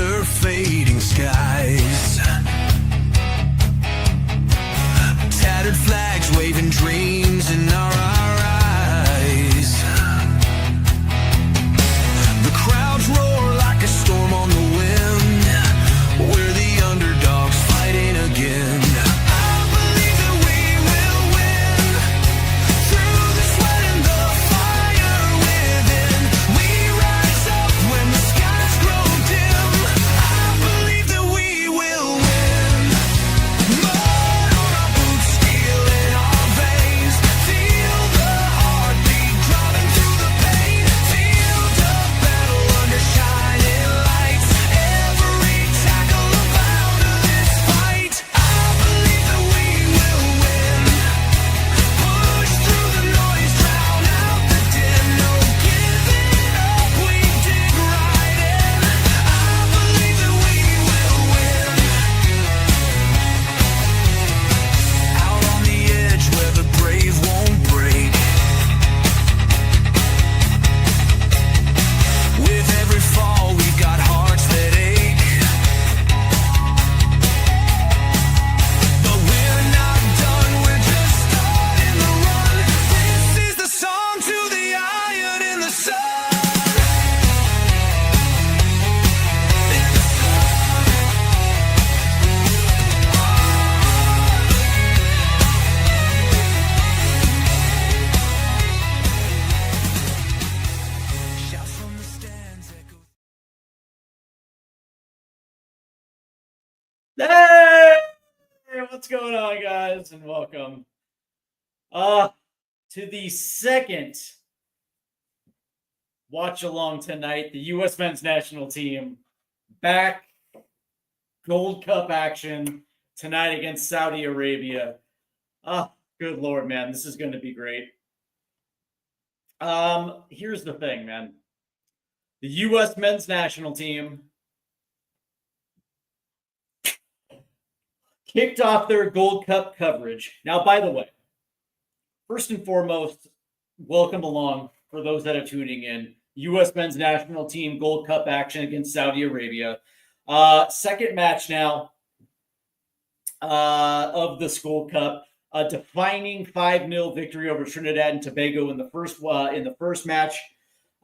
under fading skies. Tattered flags waving dreams in our eyes. The crowds roar like a storm on the wind. We're the underdogs fighting again. Hey, what's going on, guys, and welcome to the second watch along tonight. The U.S. men's national team back, Gold Cup action tonight against Saudi Arabia. Good Lord, man, this is going to be great. Here's the thing, man. The U.S. men's national team kicked off their Gold Cup coverage. Now, by the way, first and foremost, welcome along for those that are tuning in. U.S. men's national team Gold Cup action against Saudi Arabia. Second match now of this Gold Cup. A defining 5-0 victory over Trinidad and Tobago in the first match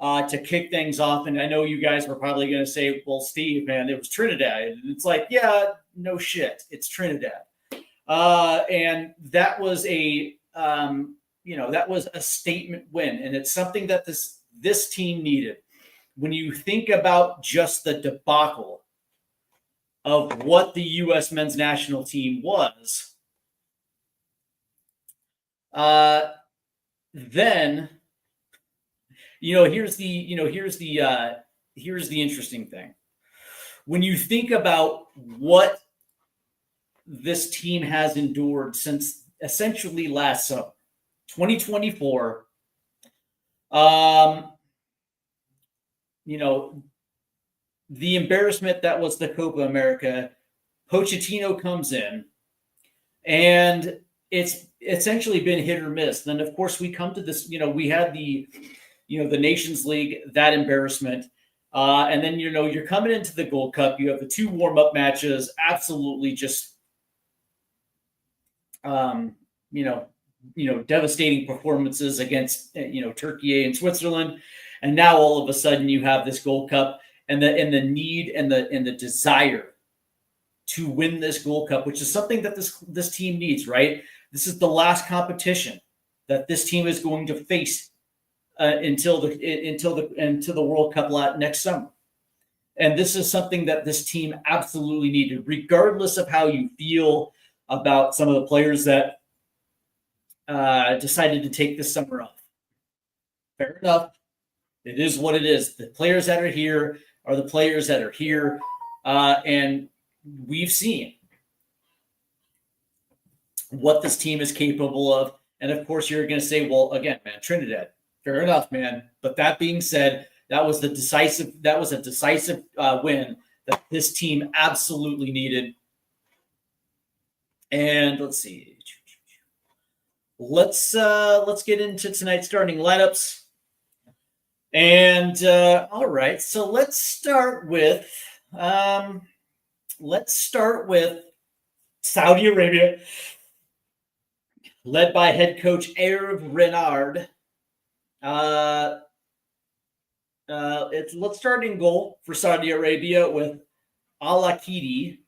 to kick things off. And I know you guys were probably going to say, well, Steve, man, it was Trinidad. And it's like, yeah, no shit. It's Trinidad. And that was that was a statement win. And it's something that this team needed. When you think about just the debacle of what the U.S. men's national team was, then, here's the interesting thing. When you think about what this team has endured since essentially last summer, 2024, the embarrassment that was the Copa America, Pochettino comes in, and it's essentially been hit or miss. Then, of course, we come to this, we had the Nations League, that embarrassment. And then, you're coming into the Gold Cup. You have the 2 warm-up matches, absolutely just, devastating performances against, Turkey and Switzerland. And now all of a sudden you have this Gold Cup and the need and the desire to win this Gold Cup, which is something that this team needs, right? This is the last competition that this team is going to face until the World Cup next summer. And this is something that this team absolutely needed, regardless of how you feel about some of the players that decided to take this summer off. Fair enough. It is what it is. The players that are here are the players that are here. And we've seen what this team is capable of. And of course, you're going to say, well, again, man, Trinidad. Fair enough, man. But that being said, that was a decisive win that this team absolutely needed. And let's see. Let's get into tonight's starting lineups. And all right, so let's start with Let's start with Saudi Arabia, led by head coach Hervé Renard. Let's start in goal for Saudi Arabia with Al Akidi.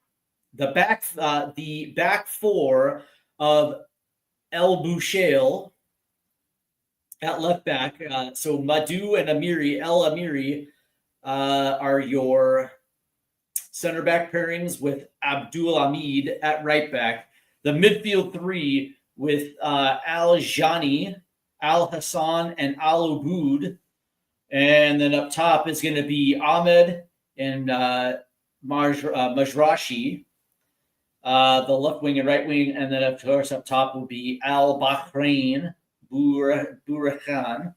The back four of El Bouchail at left back. So Madou and Amiri, El Amiri, are your center back pairings with Abdul Hamid at right back. The midfield three with Al Jani, Al Hassan, and Al Aboud. And then up top is going to be Ahmed and Majrashi, the left wing and right wing. And then, of course, up top will be Al Bahrain, Burhan.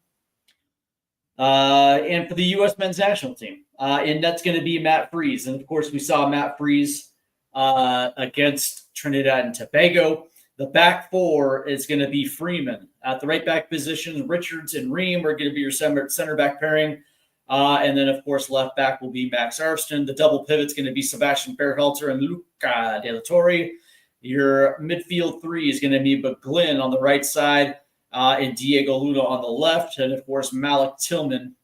And for the U.S. men's national team. And that's going to be Matt Freese. And, of course, we saw Matt Freese against Trinidad and Tobago. The back four is going to be Freeman. At the right back position, Richards and Ream are going to be your center back pairing. And then, of course, left back will be Max Arston. The double pivot's going to be Sebastian Berhalter and Luca De La Torre. Your midfield three is going to be McGlynn on the right side and Diego Luna on the left. And, of course, Malik Tillman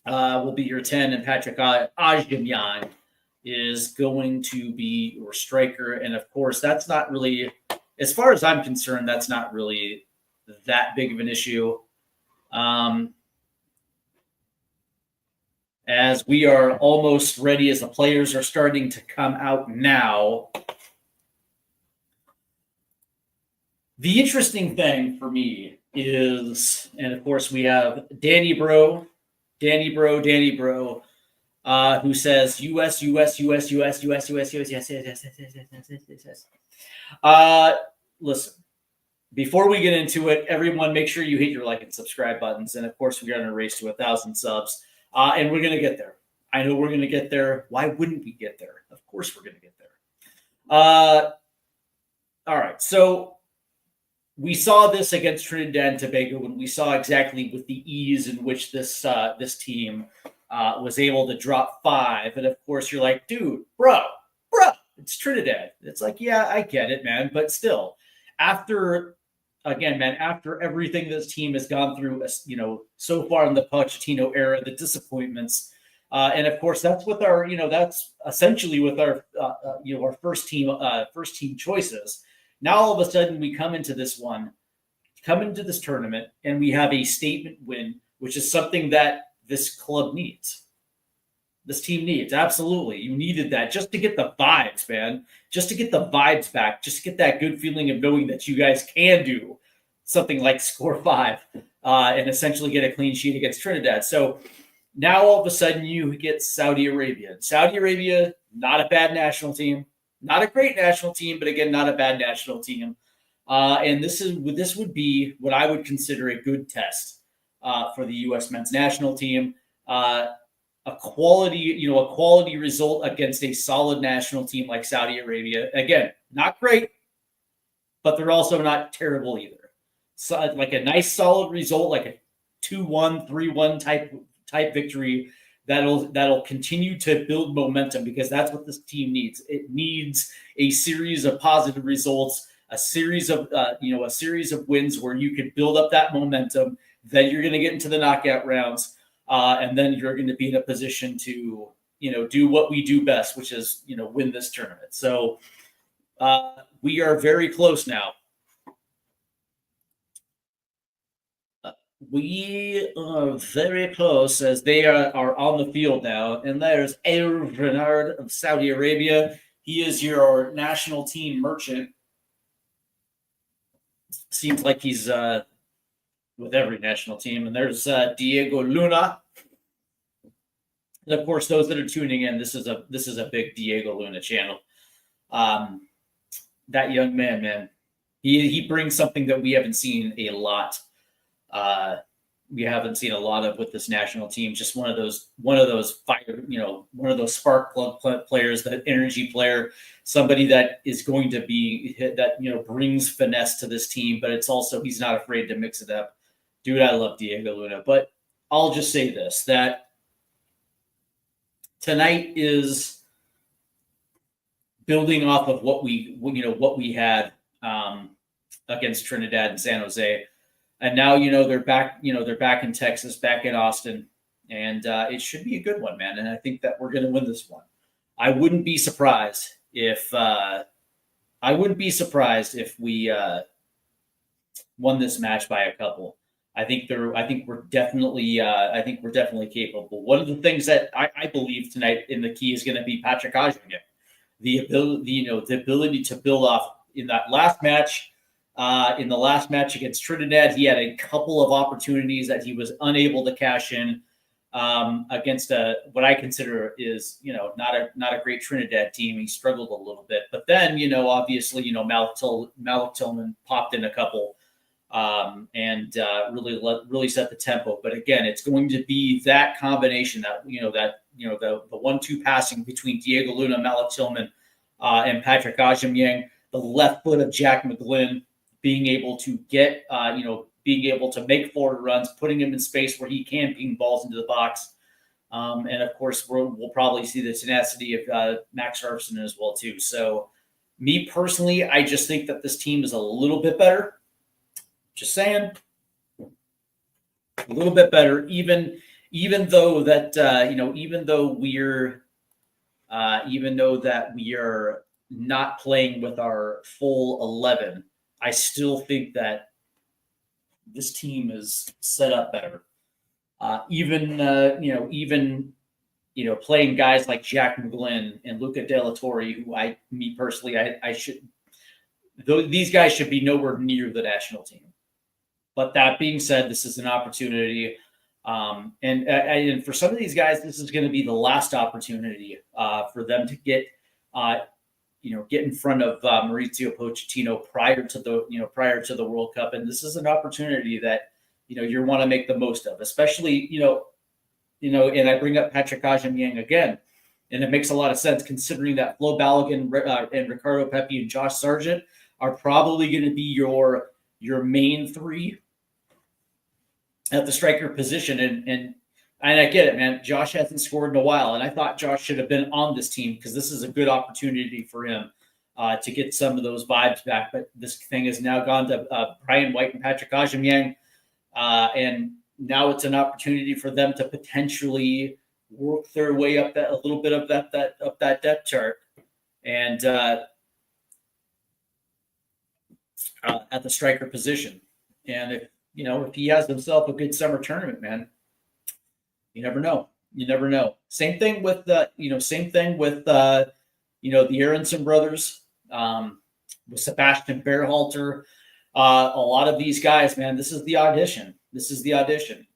will be your 10, and Patrick Ajimyan is going to be your striker. And, of course, that's not really, as far as I'm concerned, that's not really that big of an issue. As we are almost ready, as the players are starting to come out now. The interesting thing for me is, and of course we have Danny Bro, who says US. Listen, before we get into it, everyone make sure you hit your like and subscribe buttons. And of course, we're going to race to 1,000 subs. And we're going to get there. I know we're going to get there. Why wouldn't we get there? Of course we're going to get there. All right. So we saw this against Trinidad and Tobago, and we saw exactly with the ease in which this team was able to drop 5. And of course, you're like, dude, bro, it's Trinidad. It's like, yeah, I get it, man. But still, after everything this team has gone through, so far in the Pochettino era, the disappointments, and of course, that's with our, that's essentially with our, our first team choices. Now, all of a sudden, we come into this tournament, and we have a statement win, which is something that this club needs. This team needs. Absolutely. You needed that just to get the vibes, man. Just to get the vibes back. Just to get that good feeling of knowing that you guys can do something like score 5 and essentially get a clean sheet against Trinidad. So now all of a sudden you get Saudi Arabia. Saudi Arabia, not a bad national team. Not a great national team, but again, not a bad national team. And this would be what I would consider a good test for the U.S. men's national team. A quality result against a solid national team like Saudi Arabia. Again, not great, but they're also not terrible either. So, like a nice solid result, like a 2-1, 3-1 type victory that'll continue to build momentum, because that's what this team needs. It needs a series of positive results, a series of wins where you can build up that momentum. Then you're going to get into the knockout rounds. And then you're going to be in a position to, do what we do best, which is, win this tournament. So we are very close now. We are very close, as they are on the field now. And there's Hervé Renard of Saudi Arabia. He is your national team merchant. Seems like he's with every national team. And there's Diego Luna. And of course, those that are tuning in, this is a big Diego Luna channel. That young man, he brings something that we haven't seen a lot. We haven't seen a lot of with this national team. Just one of those fire, one of those spark plug players, that energy player, somebody that is going to be that brings finesse to this team. But it's also, he's not afraid to mix it up. Dude, I love Diego Luna. But I'll just say this, that tonight is building off of what we had against Trinidad and San Jose, and now they're back. They're back in Texas, back in Austin, and it should be a good one, man. And I think that we're going to win this one. I wouldn't be surprised if we won this match by a couple. I think we're definitely capable. One of the things that I believe tonight in the key is going to be Patrick Ajin. The ability to build off in that last match. In the last match against Trinidad, he had a couple of opportunities that he was unable to cash in against what I consider is not a great Trinidad team. He struggled a little bit, but then obviously Malik Tillman popped in a couple and really set the tempo. But again, it's going to be that combination that the 1-2 passing between Diego Luna, Malik Tillman, and Patrick Ajimyang, the left foot of Jack McGlynn being able to get being able to make forward runs, putting him in space where he can ping balls into the box. And of course, we'll probably see the tenacity of Max Harpson as well too. So me personally, I just think that this team is a little bit better. Just saying, a little bit better, even though that even though that we are not playing with our full 11, I still think that this team is set up better. Even playing guys like Jack McGlynn and Luca De La Torre, who these guys should be nowhere near the national team. But that being said, this is an opportunity, and for some of these guys, this is going to be the last opportunity for them to get in front of Mauricio Pochettino prior to the World Cup, and this is an opportunity that you want to make the most of, especially and I bring up Patrick Ajimyang again, and it makes a lot of sense considering that Flo Balogun and Ricardo Pepi and Josh Sargent are probably going to be your main three at the striker position, and I get it, man. Josh hasn't scored in a while, and I thought Josh should have been on this team because this is a good opportunity for him to get some of those vibes back. But this thing has now gone to Brian White and Patrick Ajimyang, and now it's an opportunity for them to potentially work their way up that a little bit of that depth chart, and at the striker position. And if he has himself a good summer tournament, man, you never know. You never know. Same thing with the Aronson brothers, with Sebastian Berhalter. A lot of these guys, man, this is the audition.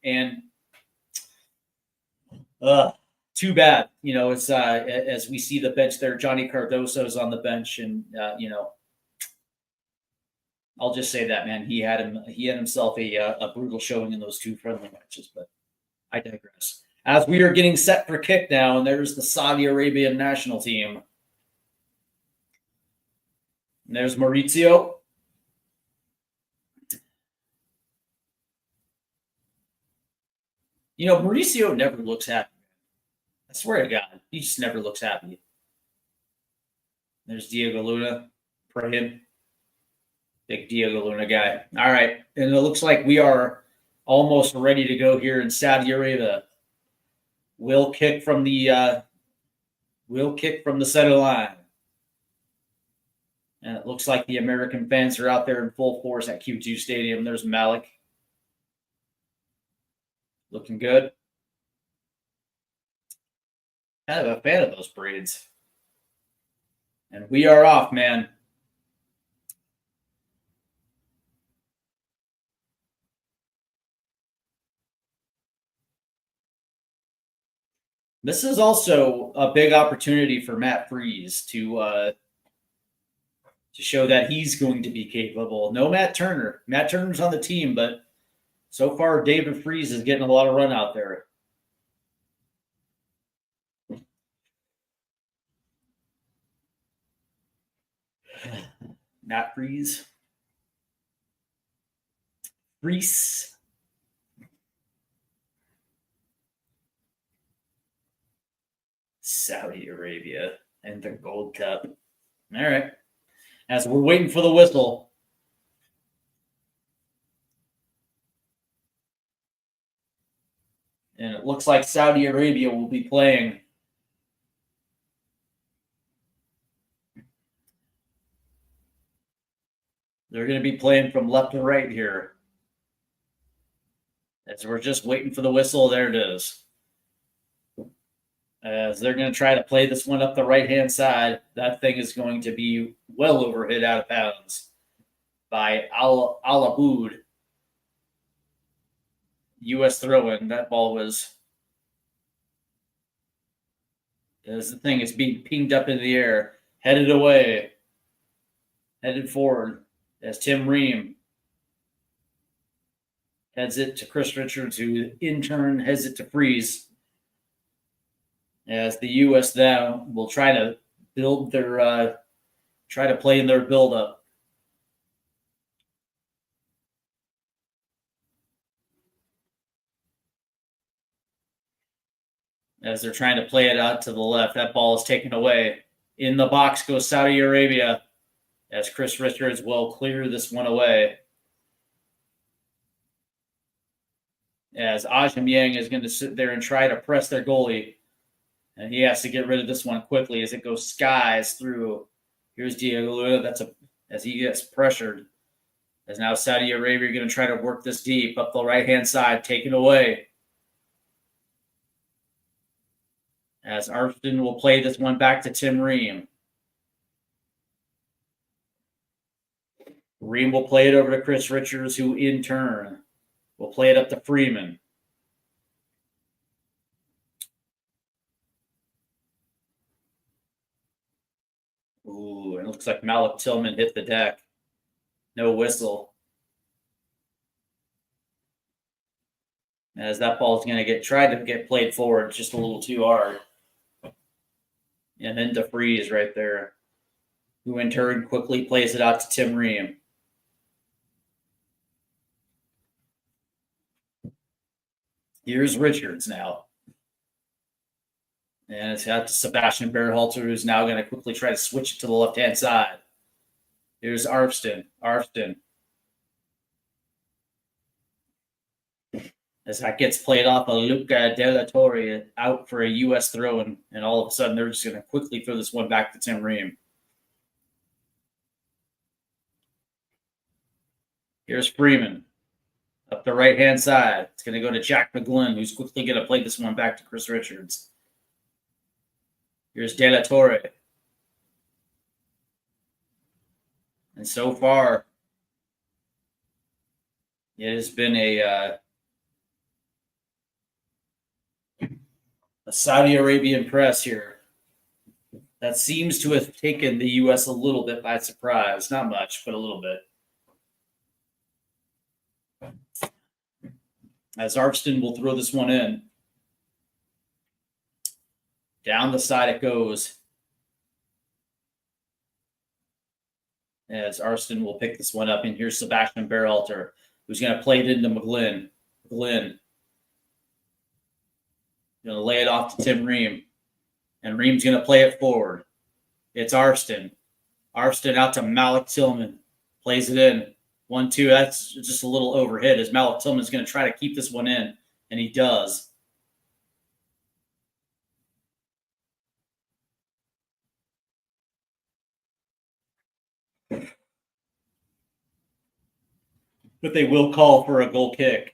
And too bad, it's as we see the bench there, Johnny Cardoso's on the bench, and I'll just say that, man, he had himself a brutal showing in those two friendly matches, but I digress. As we are getting set for kick now, and there's the Saudi Arabian national team. And there's Mauricio. Mauricio never looks happy. I swear to God, he just never looks happy. There's Diego Luna. Pray him. Big Diego Luna guy. All right. And it looks like we are almost ready to go here in Saudi Arabia. We'll kick from the center line. And it looks like the American fans are out there in full force at Q2 Stadium. There's Malik. Looking good. Kind of a fan of those braids. And we are off, man. This is also a big opportunity for Matt Freese to show that he's going to be capable. No Matt Turner. Matt Turner's on the team, but so far David Freese is getting a lot of run out there. Matt Freese. Freese. Saudi Arabia and the Gold Cup. All right. As we're waiting for the whistle. And it looks like Saudi Arabia will be playing. They're going to be playing from left to right here. As we're just waiting for the whistle, there it is. As they're going to try to play this one up the right-hand side. That thing is going to be well over hit out of bounds by Al Aboud. U.S. throw-in. That ball was, as the thing is being pinged up in the air, headed away, headed forward, as Tim Ream heads it to Chris Richards, who in turn heads it to Freeze. As the U.S. now will try to build their, try to play in their build-up. As they're trying to play it out to the left, that ball is taken away. In the box goes Saudi Arabia, as Chris Richards will clear this one away. As Ajam Yang is going to sit there and try to press their goalie. And he has to get rid of this one quickly as it goes skies through. Here's Diego Luna. As he gets pressured. As now Saudi Arabia are going to try to work this deep up the right-hand side, taken away. As Arfton will play this one back to Tim Ream. Ream will play it over to Chris Richards, who in turn will play it up to Freeman. Ooh, it looks like Malik Tillman hit the deck. No whistle. As that ball is going to try to get played forward just a little too hard. And then to Freeze right there, who in turn quickly plays it out to Tim Ream. Here's Richards now. And it's out to Sebastian Berhalter, who's now going to quickly try to switch it to the left-hand side. Here's Arfston. As that gets played off of Luca Della Torre out for a U.S. throw-in, and all of a sudden they're just going to quickly throw this one back to Tim Ream. Here's Freeman up the right-hand side. It's going to go to Jack McGlynn, who's quickly going to play this one back to Chris Richards. Here's Della Torre. And so far, it has been a Saudi Arabian press here that seems to have taken the U.S. a little bit by surprise. Not much, but a little bit. As Arfston will throw this one in. Down the side it goes. As Arfston will pick this one up. And here's Sebastian Berhalter, who's going to play it into McGlynn. Going to lay it off to Tim Ream. And Ream's going to play it forward. It's Arfston. Arfston out to Malik Tillman. Plays it in. 1-2. That's just a little overhit as Malik Tillman's going to try to keep this one in. And he does. But they will call for a goal kick.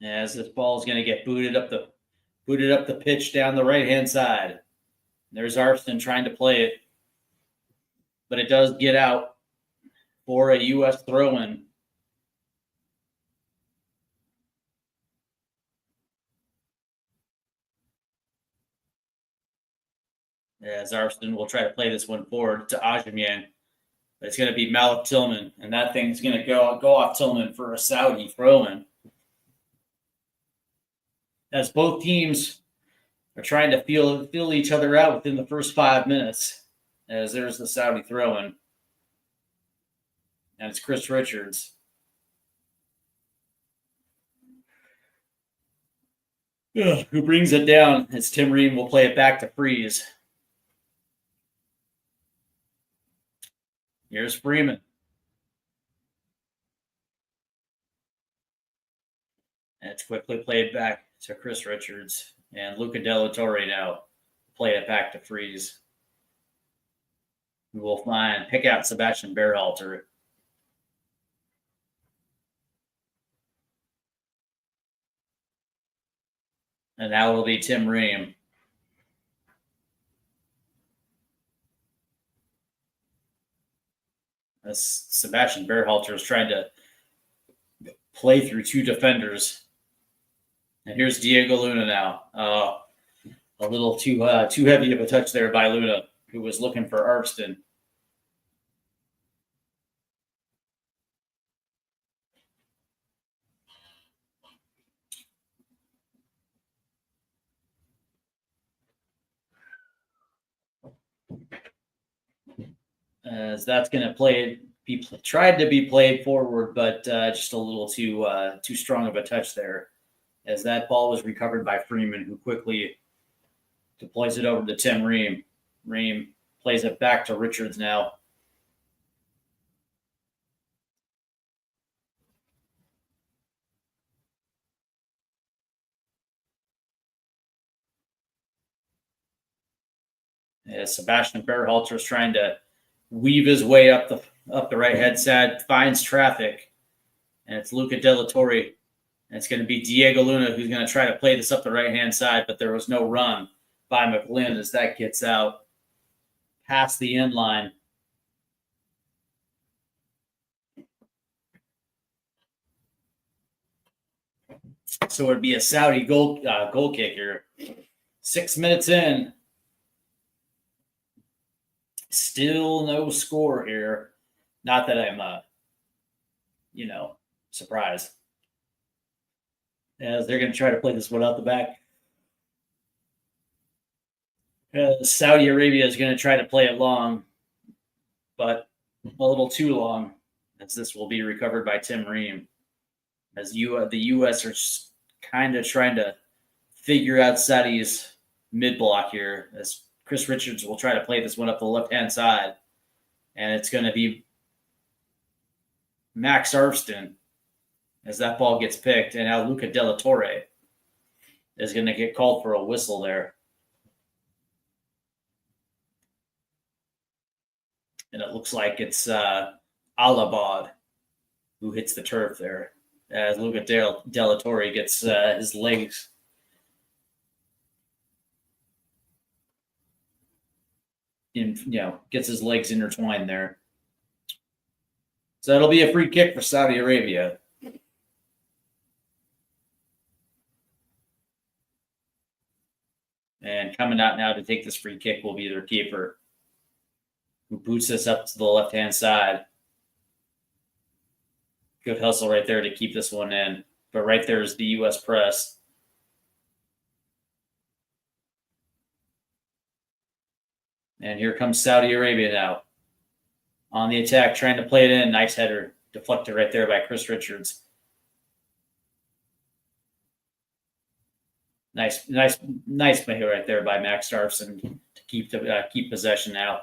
As this ball is going to get booted up the pitch down the right-hand side. There's Arfston trying to play it. But it does get out for a U.S. throw-in. As Arfston will try to play this one forward to Ajamian. But it's going to be Malik Tillman. And that thing's going to go off Tillman for a Saudi throw-in. as both teams are trying to feel each other out within the first 5 minutes. As there's the Saudi throw-in, and it's Chris Richards. Who brings it down as Tim Ream will play it back to Freeze. Here's Freeman. And it's quickly played back to Chris Richards. And Luca Della Torre now play it back to Freeze. We will pick out Sebastian Berhalter. And now it'll be Tim Ream. As Sebastian Berhalter is trying to play through two defenders. And here's Diego Luna now. A little too heavy of a touch there by Luna, who was looking for Arkston. As that's going to be tried to be played forward, but just a little too strong of a touch there. As that ball was recovered by Freeman, who quickly deploys it over to Tim Ream. Ream plays it back to Richards now. As Sebastian Berhalter is trying to weave his way up the right hand side, finds traffic, and it's Luca Della Torre. And it's going to be Diego Luna who's going to try to play this up the right hand side, but there was no run by McGlynn as that gets out past the end line. So it'd be a Saudi goal kick here. 6 minutes in. Still no score here. Not that I'm, surprised. As they're going to try to play this one out the back. Saudi Arabia is going to try to play it long, but a little too long, as this will be recovered by Tim Ream. As the U.S. are kind of trying to figure out Saudi's mid-block here, as Chris Richards will try to play this one up the left-hand side, and it's going to be Max Arfston as that ball gets picked, and now Luca Della Torre is going to get called for a whistle there. And it looks like it's Alabad who hits the turf there, as Luca Della Torre gets his legs gets his legs intertwined there. So it'll be a free kick for Saudi Arabia. And coming out now to take this free kick will be their keeper, who boots this up to the left-hand side. Good hustle right there to keep this one in. But right there is the U.S. press. And here comes Saudi Arabia now. On the attack, trying to play it in. Nice header. Deflected right there by Chris Richards. Nice play right there by Max Starfson to keep possession now.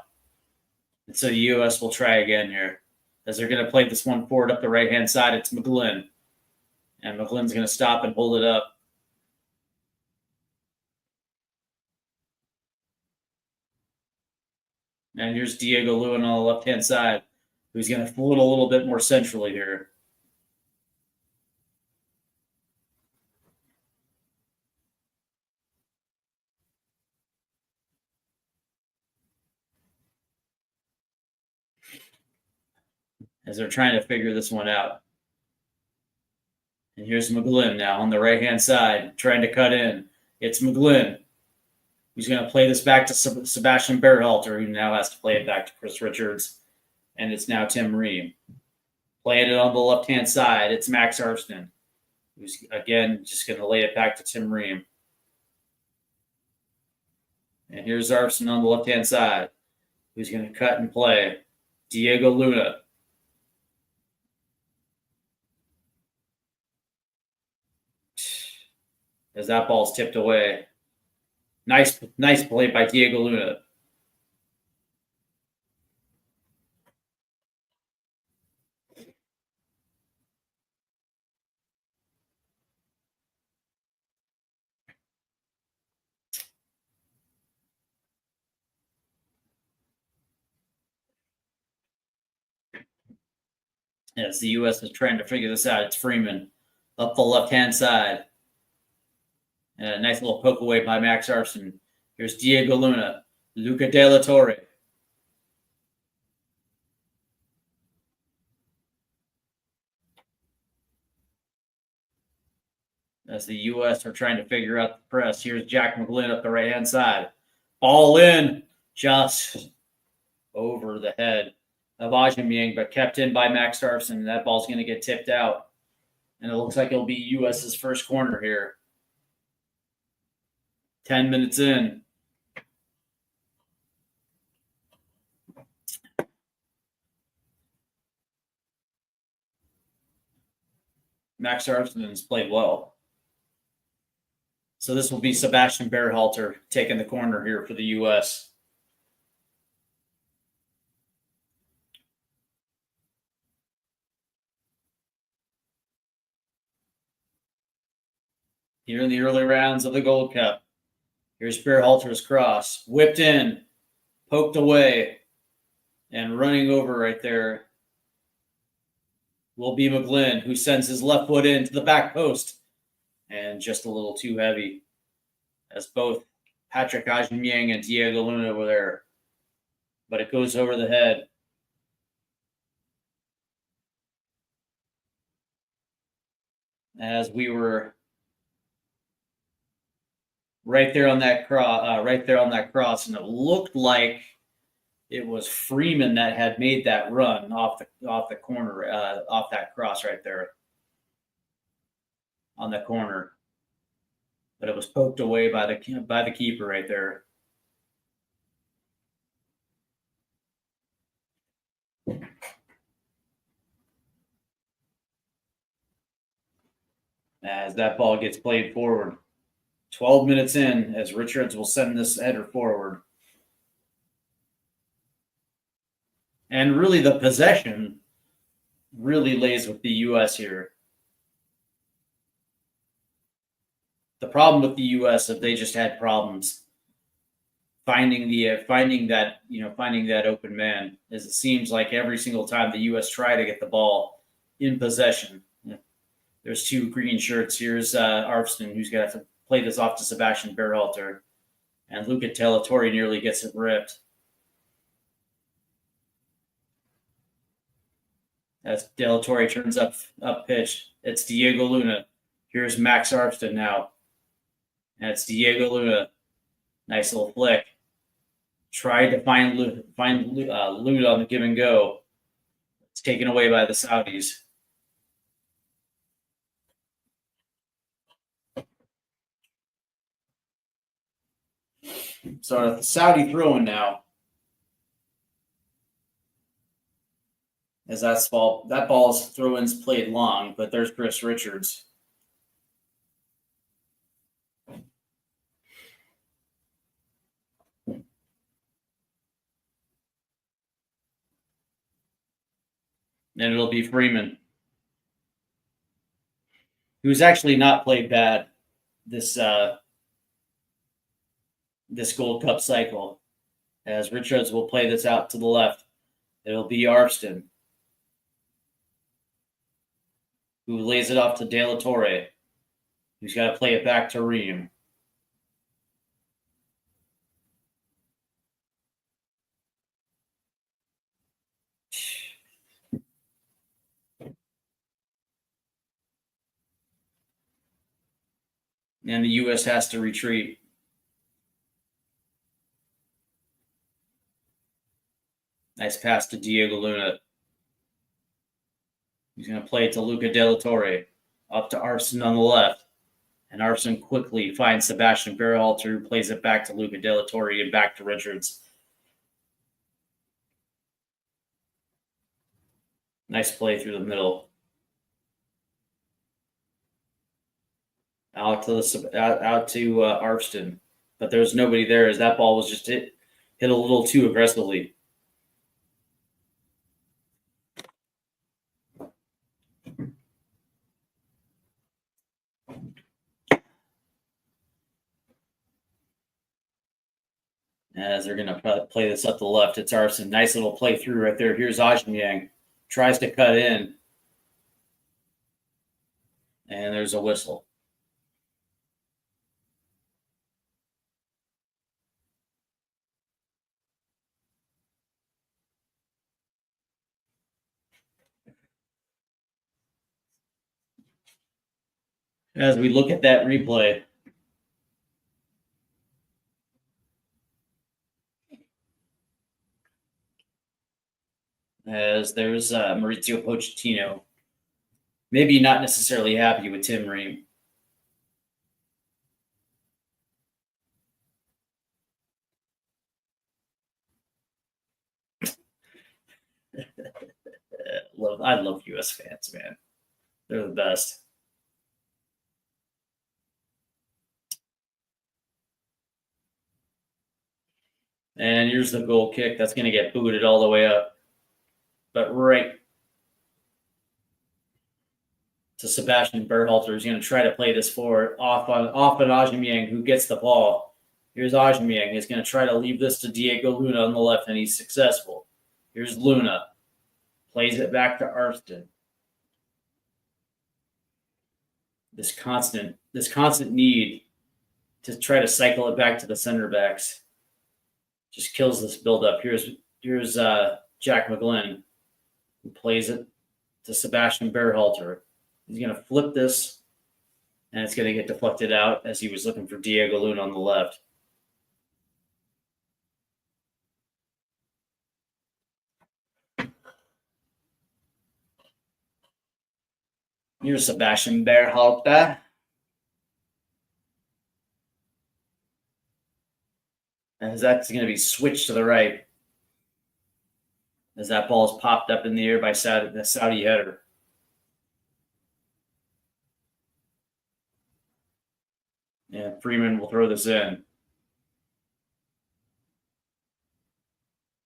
And so the U.S. will try again here, as they're going to play this one forward up the right-hand side. It's McGlynn. And McGlynn's going to stop and hold it up. And here's Diego Luna on the left-hand side, who's going to float a little bit more centrally here. As they're trying to figure this one out. And here's McGlynn now on the right-hand side, trying to cut in. It's McGlynn, who's going to play this back to Sebastian Berhalter, who now has to play it back to Chris Richards. And it's now Tim Ream. Playing it on the left-hand side, it's Max Arfston. who's, again, just going to lay it back to Tim Ream. And here's Arson on the left-hand side, who's going to cut and play. Diego Luna. As that ball's tipped away. Nice play by Diego Luna. As the U.S. is trying to figure this out, it's Freeman up the left-hand side. And a nice little poke away by Max Arson. Here's Diego Luna, Luca De La Torre. As the U.S. are trying to figure out the press, here's Jack McGlynn up the right-hand side. Ball in, just over the head of Ajimyang, but kept in by Max Arson. That ball's going to get tipped out. And it looks like it'll be U.S.'s first corner here. 10 minutes in. Max Arson has played well. So this will be Sebastian Berhalter taking the corner here for the U.S. Here in the early rounds of the Gold Cup. Here's Berhalter's cross. Whipped in, poked away, and running over right there will be McGlynn, who sends his left foot into the back post. And just a little too heavy, as both Patrick Ajimyang and Diego Luna were there. But it goes over the head. As we were right there on that cross, and it looked like it was Freeman that had made that run off the corner, off that cross right there on the corner, but it was poked away by the keeper right there. As that ball gets played forward. 12 minutes in, as Richards will send this header forward. And really the possession really lays with the U.S. here. The problem with the U.S. is they just had problems finding that open man, as it seems like every single time the U.S. try to get the ball in possession. There's two green shirts. Here's Arfston, who's got to play this off to Sebastian Berhalter, and Luca De La Torre nearly gets it ripped. As De La Torre turns up pitch, it's Diego Luna. Here's Max Arfston now. And it's Diego Luna. Nice little flick. Tried to find Luna on the give and go. It's taken away by the Saudis. So the Saudi throwing now. As that ball's throw-ins played long, but there's Chris Richards. And it'll be Freeman, who's actually not played bad this Gold Cup cycle. As Richards will play this out to the left, it'll be Arfston, who lays it off to De La Torre, who's got to play it back to Ream. And the U.S. has to retreat. Nice pass to Diego Luna. He's going to play it to Luca De La Torre. Up to Arson on the left. And Arson quickly finds Sebastian Berhalter, who plays it back to Luca De La Torre and back to Richards. Nice play through the middle. Out to Arfston. But there's nobody there as that ball was just hit a little too aggressively. As they're going to play this up the left, it's Arson. Nice little play through right there. Here's Aubameyang. Tries to cut in. And there's a whistle. As we look at that replay, as there's Maurizio Pochettino, maybe not necessarily happy with Tim Ream. I love US fans, man. They're the best. And here's the goal kick. That's going to get booted all the way up. But right to Sebastian Berhalter, who's going to try to play this forward off on Aubameyang, who gets the ball. Here's Aubameyang. He's going to try to leave this to Diego Luna on the left, and he's successful. Here's Luna. Plays it back to Arfston. This constant need to try to cycle it back to the center backs just kills this build-up. Here's Jack McGlynn, who plays it to Sebastian Berhalter. He's going to flip this, and it's going to get deflected out as he was looking for Diego Luna on the left. Here's Sebastian Berhalter. As that's going to be switched to the right. As that ball is popped up in the air by the Saudi header. And Freeman will throw this in.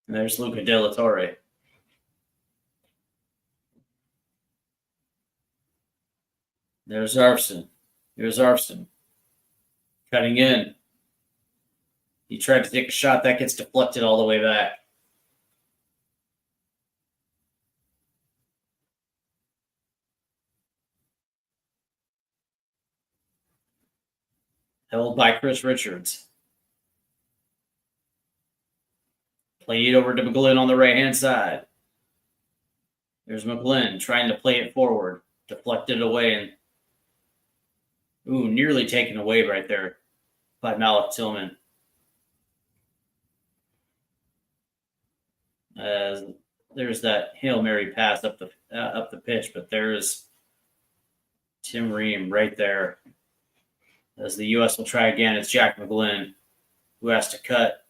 And there's Luca De La Torre. There's Arfston. Here's Arfston. Cutting in. He tried to take a shot. That gets deflected all the way back. Held by Chris Richards. Played over to McGlynn on the right-hand side. There's McGlynn trying to play it forward. Deflected away and nearly taken away right there by Malik Tillman. There's that Hail Mary pass up the pitch, but there's Tim Ream right there. As the U.S. will try again, it's Jack McGlynn who has to cut.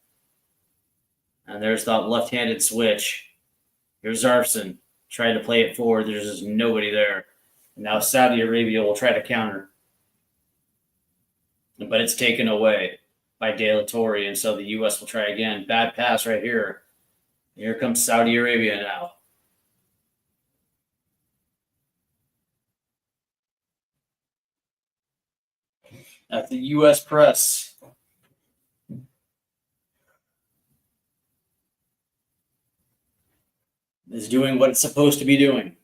And there's that left-handed switch. Here's Arfston trying to play it forward. There's just nobody there. And now Saudi Arabia will try to counter. But it's taken away by De La Torre, and so the U.S. will try again. Bad pass right here. Here comes Saudi Arabia now. At the U.S. press. Is doing what it's supposed to be doing.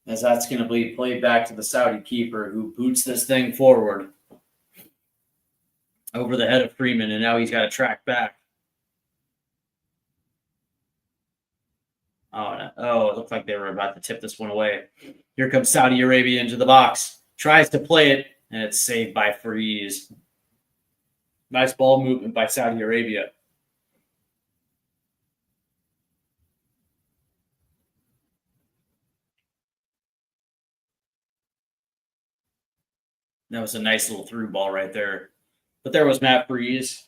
As that's going to be played back to the Saudi keeper, who boots this thing forward over the head of Freeman, and now he's got to track back. Oh, no. Oh, it looked like they were about to tip this one away. Here comes Saudi Arabia into the box. Tries to play it, and it's saved by Freeze. Nice ball movement by Saudi Arabia. That was a nice little through ball right there. But there was Matt Breeze.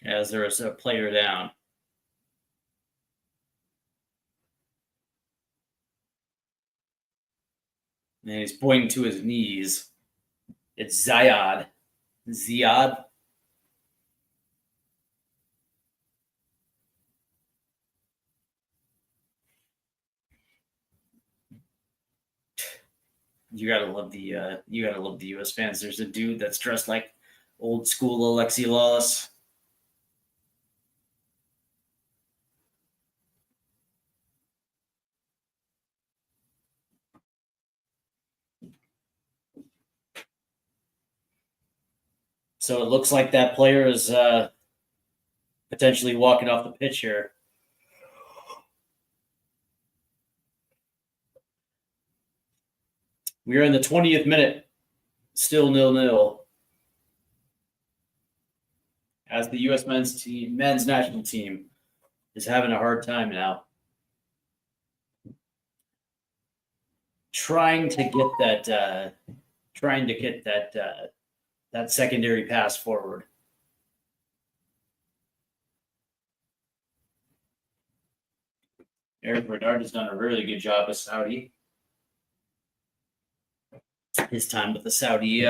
As there was a player down. And he's pointing to his knees. It's Ziad. Ziad. You gotta love the US fans. There's a dude that's dressed like old school Alexi Lawless. So it looks like that player is potentially walking off the pitch here. We are in the 20th minute, still 0-0. As the U.S. men's national team is having a hard time now, trying to get that secondary pass forward. Eric Bernard has done a really good job with Saudi. His time with the Saudi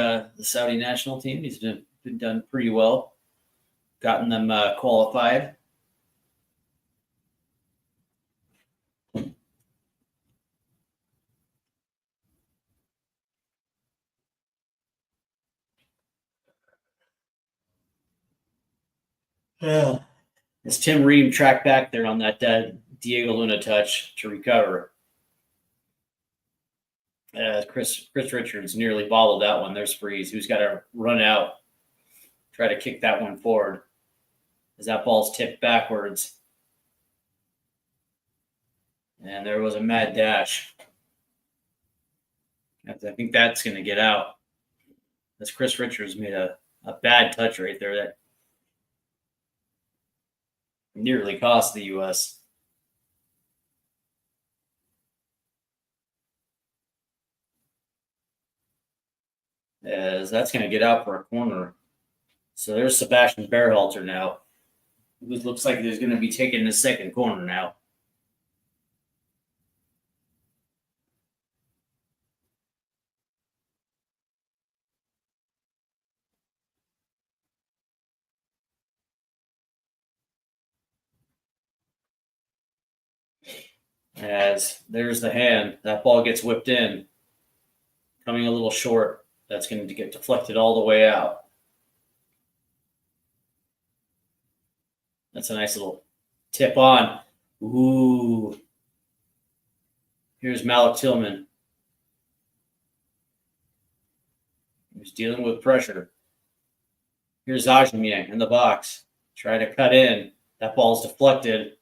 national team, he's been done pretty well, gotten them qualified. Yeah. As Tim Ream tracked back there on that Diego Luna touch to recover. Chris Richards nearly bobbled that one. There's Freeze, who's got to run out, try to kick that one forward as that ball's tipped backwards. And there was a mad dash. I think that's going to get out. As Chris Richards made a bad touch right there that nearly cost the U.S. As that's going to get out for a corner. So there's Sebastian Berhalter now. It looks like he's going to be taking the second corner now. As there's the hand, that ball gets whipped in, coming a little short. That's going to get deflected all the way out. That's a nice little tip on. Ooh. Here's Malik Tillman. He's dealing with pressure. Here's Ajamia in the box. Try to cut in. That ball's deflected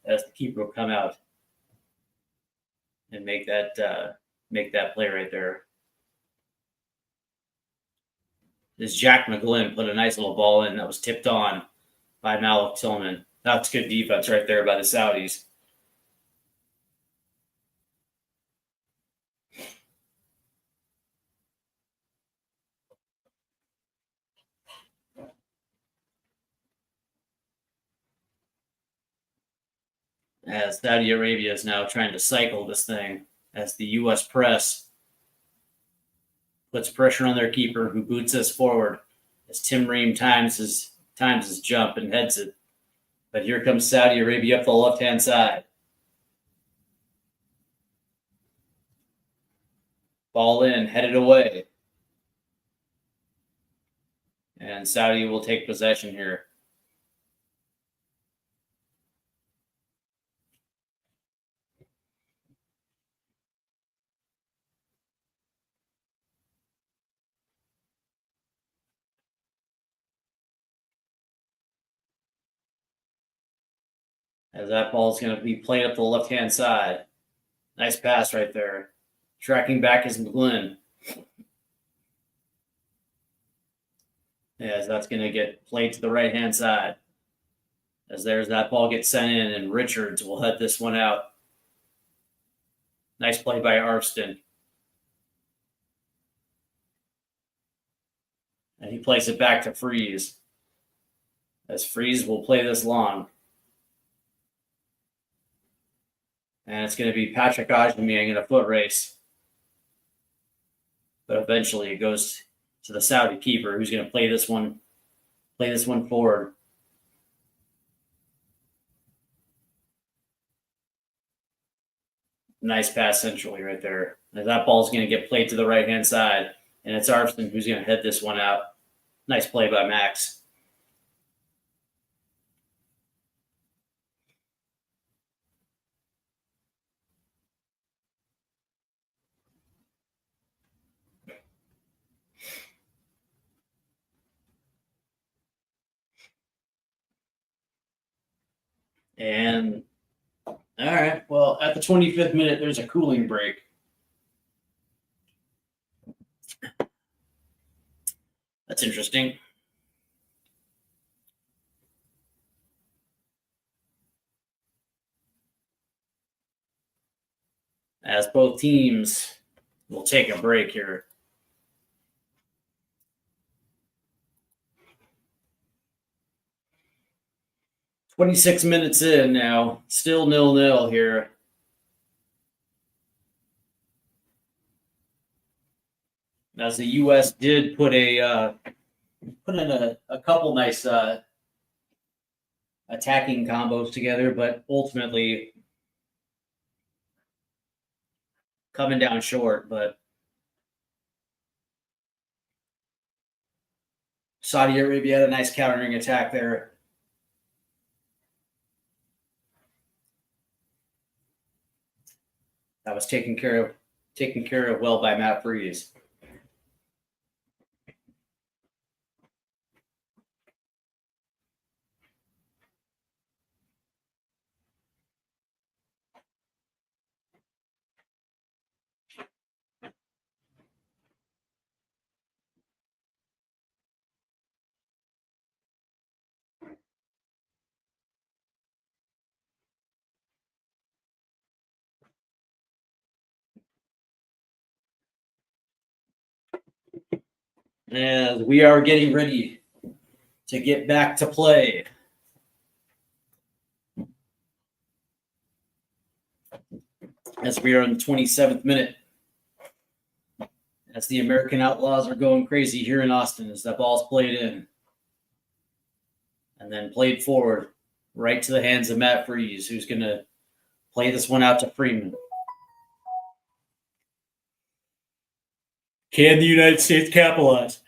as the keeper will come out and make that play right there. This Jack McGlynn put a nice little ball in that was tipped on by Malik Tillman. That's good defense right there by the Saudis. As Saudi Arabia is now trying to cycle this thing as the U.S. press puts pressure on their keeper, who boots us forward as Tim Ream times his jump and heads it. But here comes Saudi Arabia up the left-hand side. Ball in, headed away. And Saudi will take possession here. As that ball is going to be played up the left-hand side. Nice pass right there. Tracking back is McGlynn. As that's going to get played to the right-hand side. As there's that ball gets sent in, and Richards will head this one out. Nice play by Arvston. And he plays it back to Freeze. As Freeze will play this long. And it's going to be Patrick Ajamiang in a foot race. But eventually it goes to the Saudi keeper, who's going to play this one forward. Nice pass centrally right there. And that ball's going to get played to the right-hand side. And it's Arvston who's going to head this one out. Nice play by Max. And all right, well, at the 25th minute, there's a cooling break. That's interesting. As both teams will take a break here. "26 minutes in now, still 0-0 here. As the U.S. did put in a couple nice attacking combos together, but ultimately coming down short. But Saudi Arabia had a nice countering attack there. That was taken care of well by Matt Freeze. And we are getting ready to get back to play. As we are in the 27th minute. As the American Outlaws are going crazy here in Austin as that ball's played in. And then played forward right to the hands of Matt Freeze, who's going to play this one out to Freeman. Can the United States capitalize?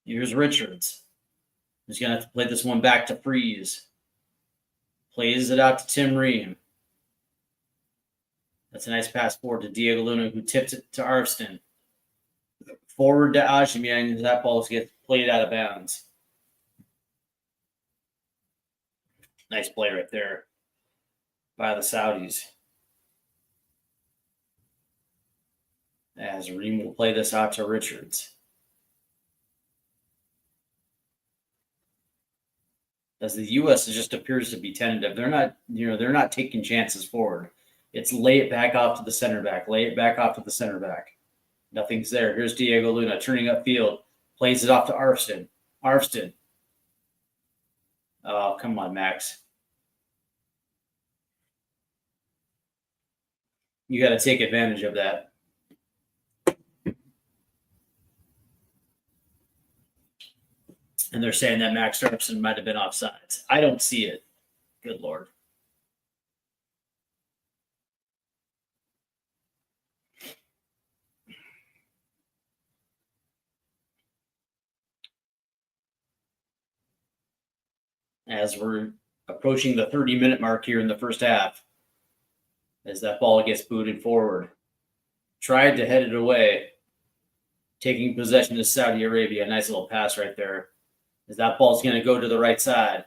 Here's Richards, who's going to have to play this one back to Freeze. Plays it out to Tim Ream. That's a nice pass forward to Diego Luna, who tips it to Arvston. Forward to Ajamiang, as that ball gets played out of bounds. Nice play right there by the Saudis. As Ream will play this out to Richards. As the U.S. just appears to be tentative. They're not taking chances forward. It's lay it back off to the center back. Lay it back off to the center back. Nothing's there. Here's Diego Luna turning upfield. Plays it off to Arvston. Arvston. Oh, come on, Max. You got to take advantage of that. And they're saying that Max Arvston might have been offsides. I don't see it. Good Lord. As we're approaching the 30-minute mark here in the first half, as that ball gets booted forward. Tried to head it away. Taking possession of Saudi Arabia. Nice little pass right there. As that ball's going to go to the right side.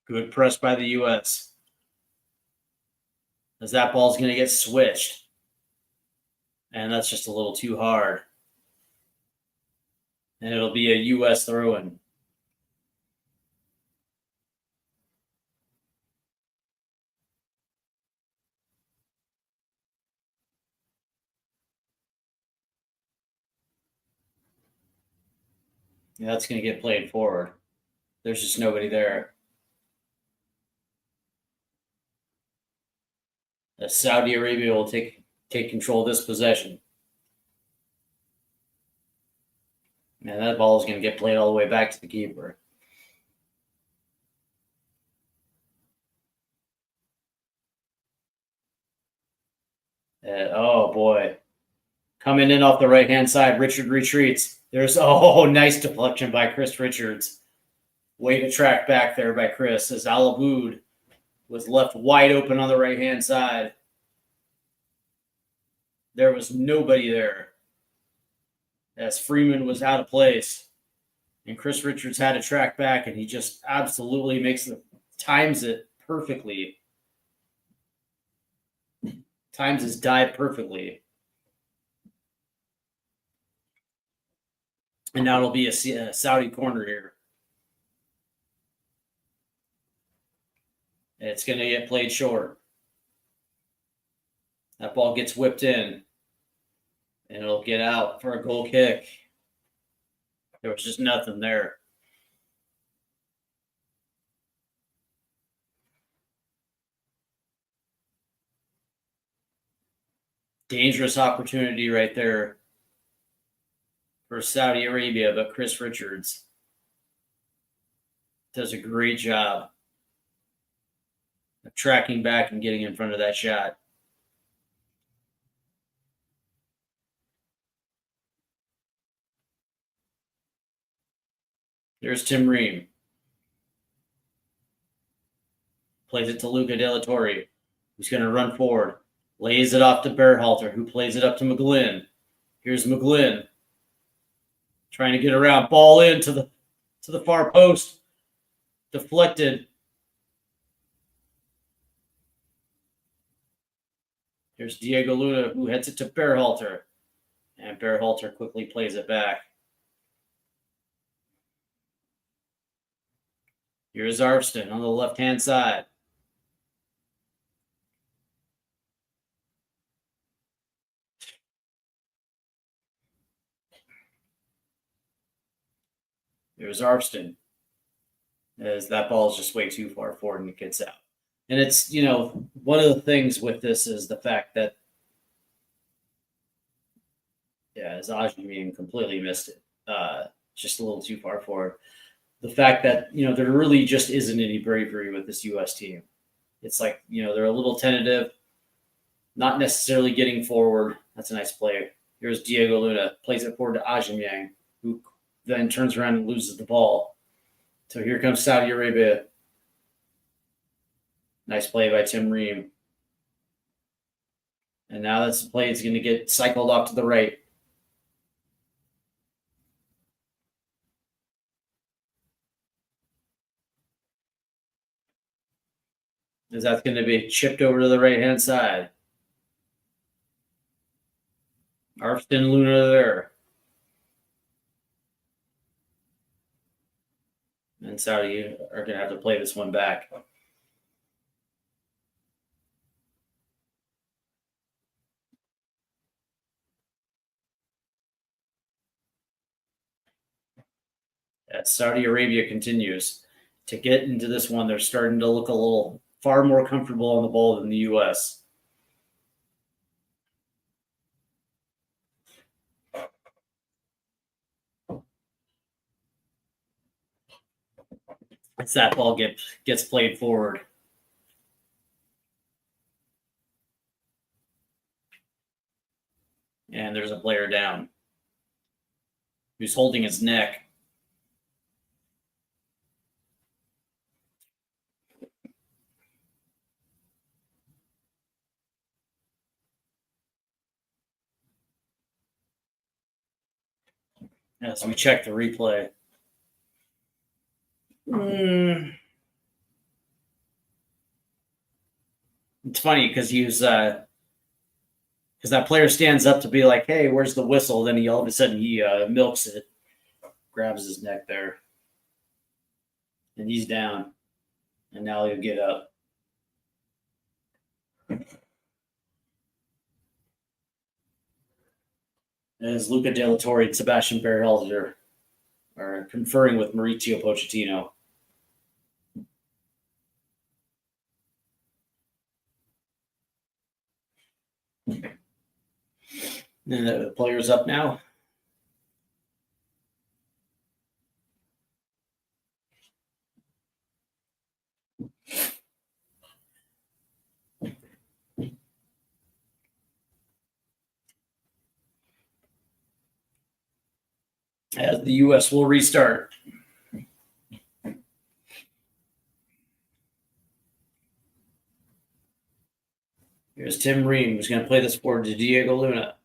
Good press by the U.S. as that ball's going to get switched. And that's just a little too hard. And it'll be a U.S. throw-in. Yeah, that's going to get played forward. There's just nobody there. As Saudi Arabia will take control of this possession. And that ball is going to get played all the way back to the keeper. Oh, boy. Coming in off the right-hand side, Richard retreats. There's, nice deflection by Chris Richards. Way to track back there by Chris as Al Aboud was left wide open on the right-hand side. There was nobody there as Freeman was out of place. And Chris Richards had to track back, and he just absolutely times it perfectly. Times his dive perfectly. And now it'll be a Saudi corner here. And it's going to get played short. That ball gets whipped in. And it'll get out for a goal kick. There was just nothing there. Dangerous opportunity right there for Saudi Arabia, but Chris Richards does a great job of tracking back and getting in front of that shot. There's Tim Ream. Plays it to Luca De La Torre, who's going to run forward. Lays it off to Berhalter, who plays it up to McGlynn. Here's McGlynn trying to get around. Ball in to the far post. Deflected. Here's Diego Luna, who heads it to Berhalter. And Berhalter quickly plays it back. Here's Arvston on the left-hand side. Here's Arvston. As that ball is just way too far forward and it gets out. And it's, one of the things with this is the fact that, as Ajmi completely missed it. Just a little too far forward. The fact that, there really just isn't any bravery with this U.S. team. It's like, they're a little tentative, not necessarily getting forward. That's a nice play. Here's Diego Luna, plays it forward to Ajmi, who then turns around and loses the ball. So here comes Saudi Arabia. Nice play by Tim Ream. And now that's the play. It's going to get cycled off to the right. As that's going to be chipped over to the right-hand side. Arvston Luna there. And Saudi are going to have to play this one back. As Saudi Arabia continues to get into this one, they're starting to look a little far more comfortable on the ball than the U.S. As that ball gets played forward. And there's a player down who's holding his neck. As we check the replay. It's funny because he was because that player stands up to be like, "Hey, where's the whistle?" Then he all of a sudden he milks it, grabs his neck there, and he's down. And now he'll get up. As Luca De La Torre and Sebastian Berhalter are conferring with Mauricio Pochettino. And the player's up now. As the U.S. will restart. Here's Tim Ream, who's going to play this forward to Diego Luna.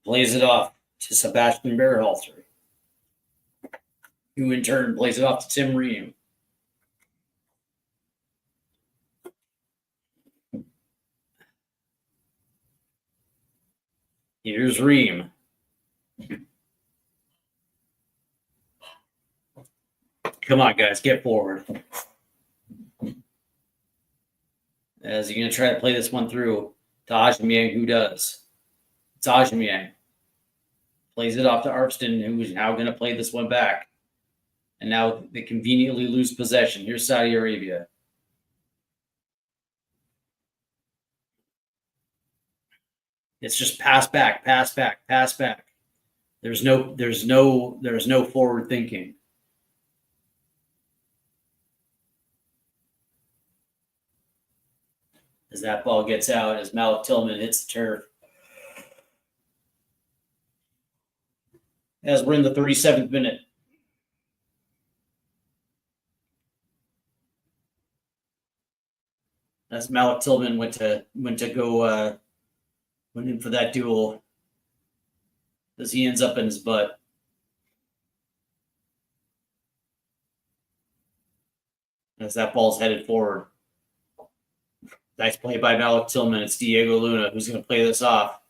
Plays it off to Sebastian Berhalter, who in turn plays it off to Tim Ream. Here's Ream. Come on, guys, get forward. As you're going to try to play this one through to Aubameyang, who does. It's Aubameyang. Plays it off to Arfston, who's now going to play this one back. And now they conveniently lose possession. Here's Saudi Arabia. It's just pass back, pass back, pass back. There's no forward thinking. As that ball gets out, as Malik Tillman hits the turf. As we're in the 37th minute. As Malik Tillman went in for that duel, as he ends up in his butt. As that ball's headed forward. Nice play by Malik Tillman. It's Diego Luna who's going to play this off.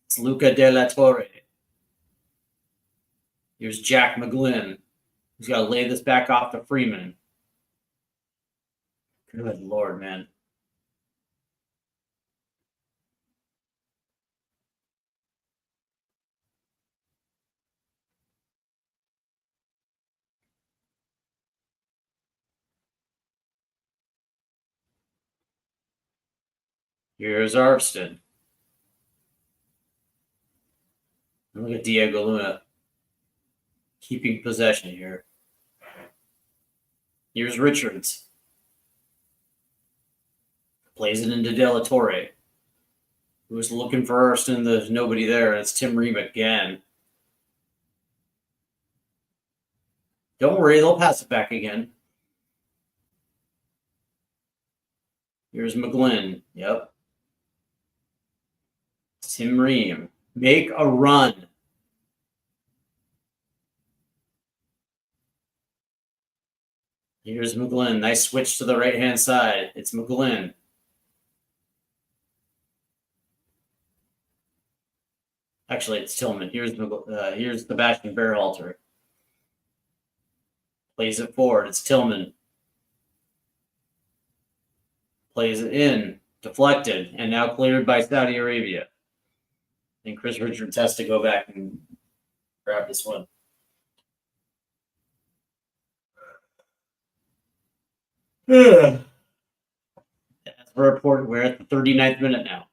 It's Luca De La Torre. Here's Jack McGlynn, who's got to lay this back off to Freeman. Good Lord, man. Here's Arfston. Look at Diego Luna keeping possession here. Here's Richards. Plays it into De La Torre, who's looking for Arfston. There's nobody there. And it's Tim Ream again. Don't worry, they'll pass it back again. Here's McGlynn. Yep. Tim Ream. Make a run. Here's McGlynn. Nice switch to the right-hand side. It's McGlynn. Actually, it's Tillman. Here's Sebastian Berhalter. Plays it forward. It's Tillman. Plays it in. Deflected. And now cleared by Saudi Arabia. And Chris Richards has to go back and grab this one. As for report, we're at the 39th minute now.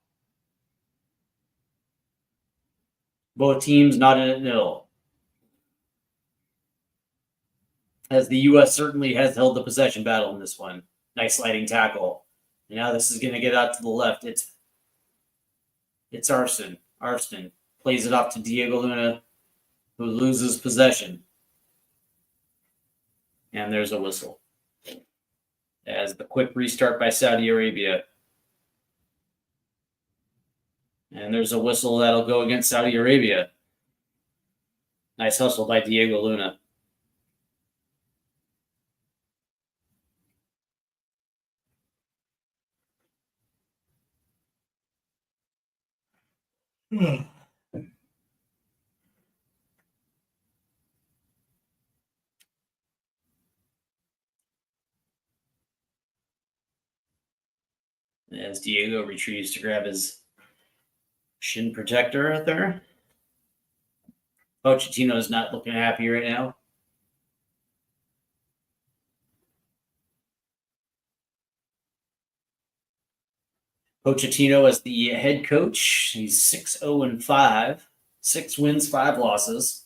Both teams not in it nil. As the U.S. certainly has held the possession battle in this one. Nice sliding tackle. And now this is going to get out to the left. It's Arfston. Arfston plays it off to Diego Luna, who loses possession. And there's a whistle. As the quick restart by Saudi Arabia. And there's a whistle that'll go against Saudi Arabia. Nice hustle by Diego Luna. As Diego retrieves to grab his shin protector out there. Pochettino is not looking happy right now. Pochettino as the head coach. He's 6-0-5, 6 wins, 5 losses.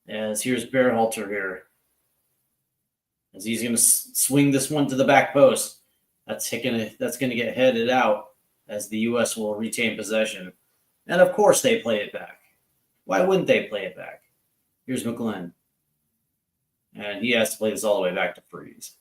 As here's Berhalter here. As he's going to swing this one to the back post. That's going to get headed out as the U.S. will retain possession. And of course they play it back. Why wouldn't they play it back? Here's McGlynn. And he has to play this all the way back to freeze.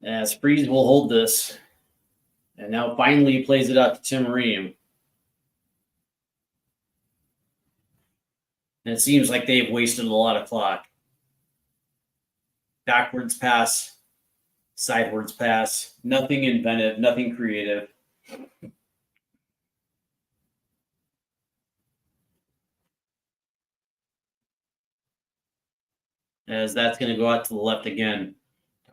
As Freeze will hold this. And now finally he plays it out to Tim Ream. And it seems like they've wasted a lot of clock. Backwards pass, sidewards pass, nothing inventive, nothing creative. As that's going to go out to the left again.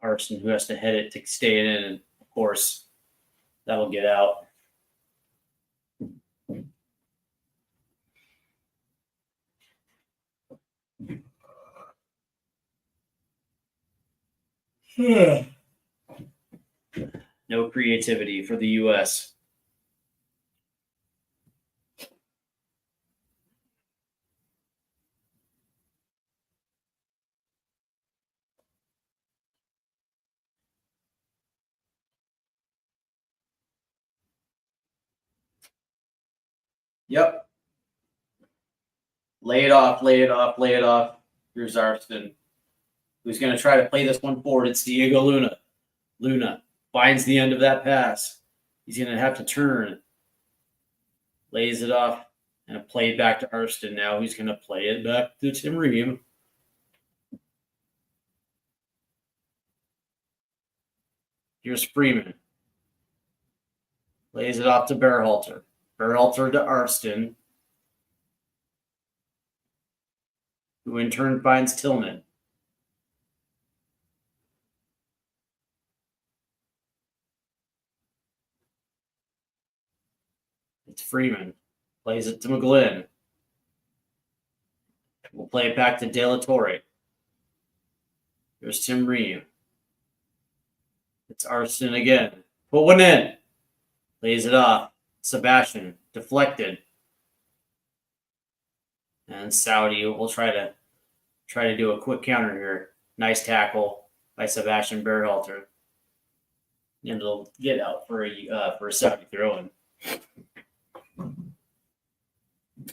Arston, who has to head it to stay in, and of course, that'll get out. No creativity for the U.S. Yep. Lay it off, lay it off, lay it off. Here's Arston, who's going to try to play this one forward. It's Diego Luna. Luna finds the end of that pass. He's going to have to turn. Lays it off and play it back to Arston. Now he's going to play it back to Tim Ream. Here's Freeman. Lays it off to Berhalter. Berhalter to Arston, who in turn finds Tillman. It's Freeman. Plays it to McGlynn. We'll play it back to De La Torre. Here's Tim Ream. It's Arston again. Put one in. Lays it off. Sebastian. Deflected. And Saudi will try to do a quick counter here. Nice tackle by Sebastian Berhalter. And it'll get out for a Saudi throw-in.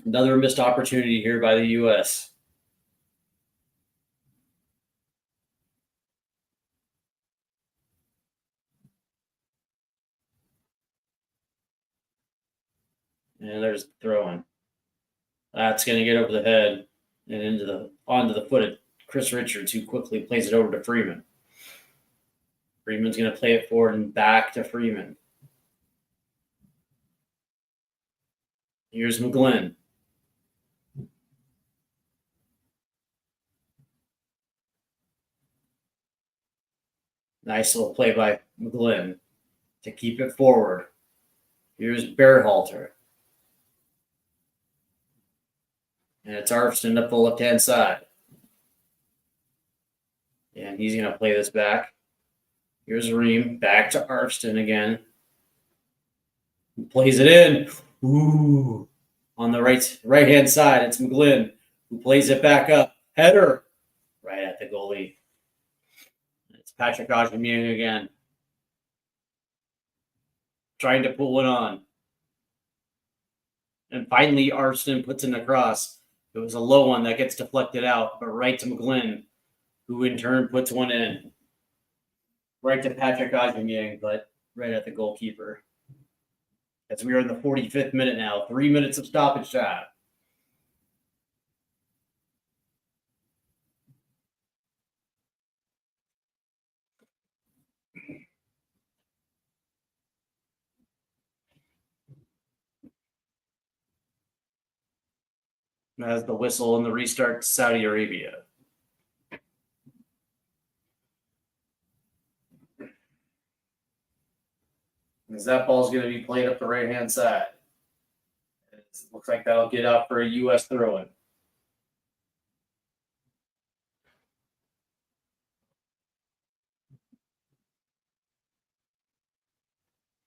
Another missed opportunity here by the U.S. And there's the throw-in. That's going to get over the head and onto the foot of Chris Richards, who quickly plays it over to Freeman. Freeman's going to play it forward and back to Freeman. Here's McGlynn. Nice little play by McGlynn to keep it forward. Here's Berhalter. And it's Arston up the left-hand side. And he's going to play this back. Here's Ream. Back to Arston again. He plays it in. Ooh. On the right-hand side, it's McGlynn, who plays it back up. Header. Right at the goalie. It's Patrick Aubameyang again. Trying to pull it on. And finally, Arston puts it across. It was a low one that gets deflected out, but right to McGlynn, who in turn puts one in. right to Patrick Aubameyang, but right at the goalkeeper. As we are in the 45th minute now, 3 minutes of stoppage time. As the whistle and the restart to Saudi Arabia. As that ball's going to be played up the right-hand side. It looks like that'll get out for a U.S. throw-in.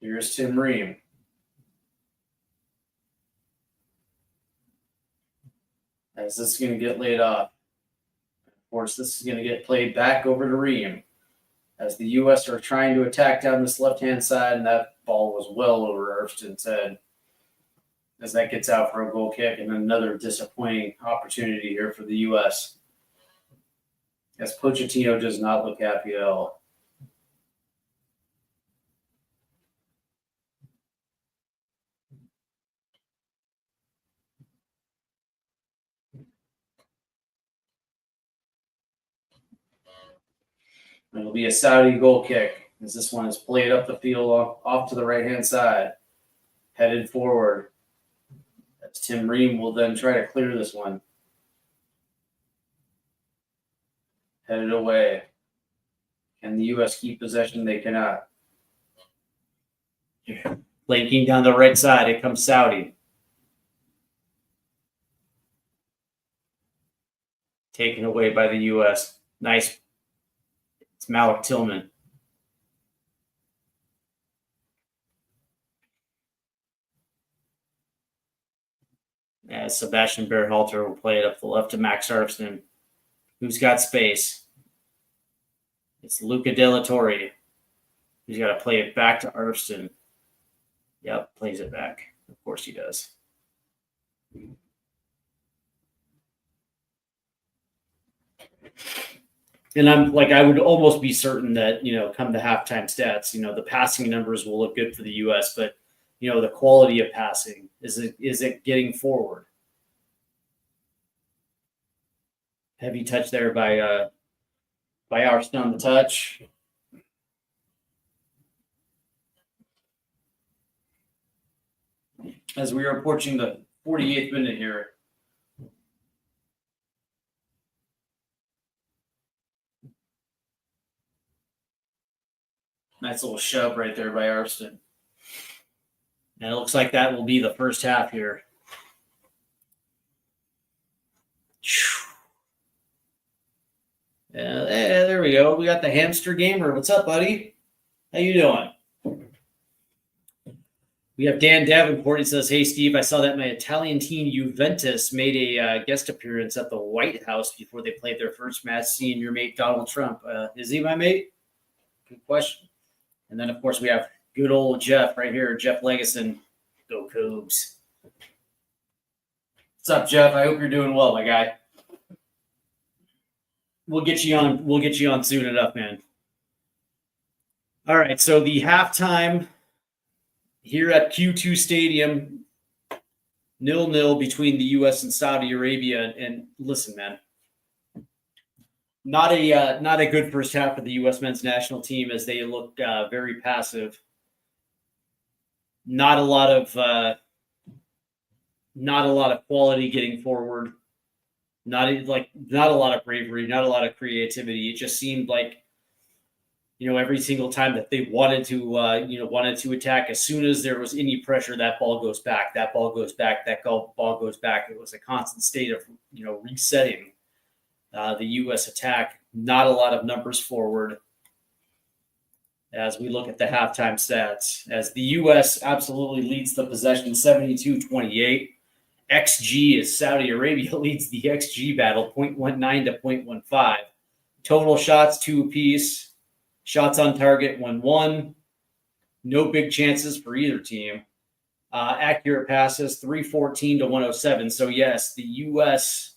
Here's Tim Ream. As this is going to get laid off. Of course, this is going to get played back over to Ream. As the U.S. are trying to attack down this left-hand side, and that ball was well over Irvston's head. As that gets out for a goal kick, and another disappointing opportunity here for the U.S. As Pochettino does not look happy at all. It'll be a Saudi goal kick as this one is played up the field off to the right-hand side, headed forward. As Tim Ream will then try to clear this one. Headed away. Can the U.S. keep possession? They cannot. Flanking down the right side, it comes Saudi. Taken away by the U.S. Nice. It's Malik Tillman. As Sebastian Berhalter will play it up the left to Max Arfston, who's got space. It's Luca Della Torre. He's got to play it back to Arfston. Yep, plays it back. Of course he does. And I would almost be certain that, come the halftime stats, the passing numbers will look good for the U.S., but, the quality of passing, is it getting forward? Heavy touch there by Arfston on the touch. As we are approaching the 48th minute here. Nice little shove right there by Arfston. And it looks like that will be the first half here. There we go. We got the hamster gamer. What's up, buddy? How you doing? We have Dan Davenport. He says, "Hey, Steve, I saw that my Italian team Juventus made a guest appearance at the White House before they played their first match, seeing your mate Donald Trump. Is he my mate?" Good question. And then, of course, we have good old Jeff right here, Jeff Legason. Go Cougs. What's up, Jeff? I hope you're doing well, my guy. We'll get you on. We'll get you on soon enough, man. All right. So the halftime here at Q2 Stadium, 0-0 between the U.S. and Saudi Arabia. And listen, man, not a good first half for the U.S. men's national team as they look very passive. Not a lot of quality getting forward. Not a lot of bravery. Not a lot of creativity. It just seemed like, every single time that they wanted to attack, as soon as there was any pressure, that ball goes back. That ball goes back. That ball goes back. It was a constant state of resetting the U.S. attack. Not a lot of numbers forward. As we look at the halftime stats, as the U.S. absolutely leads the possession 72-28. XG is Saudi Arabia leads the XG battle 0.19 to 0.15. Total shots 2 apiece. Shots on target 1-1. No big chances for either team. Accurate passes 314 to 107. So yes, the U.S.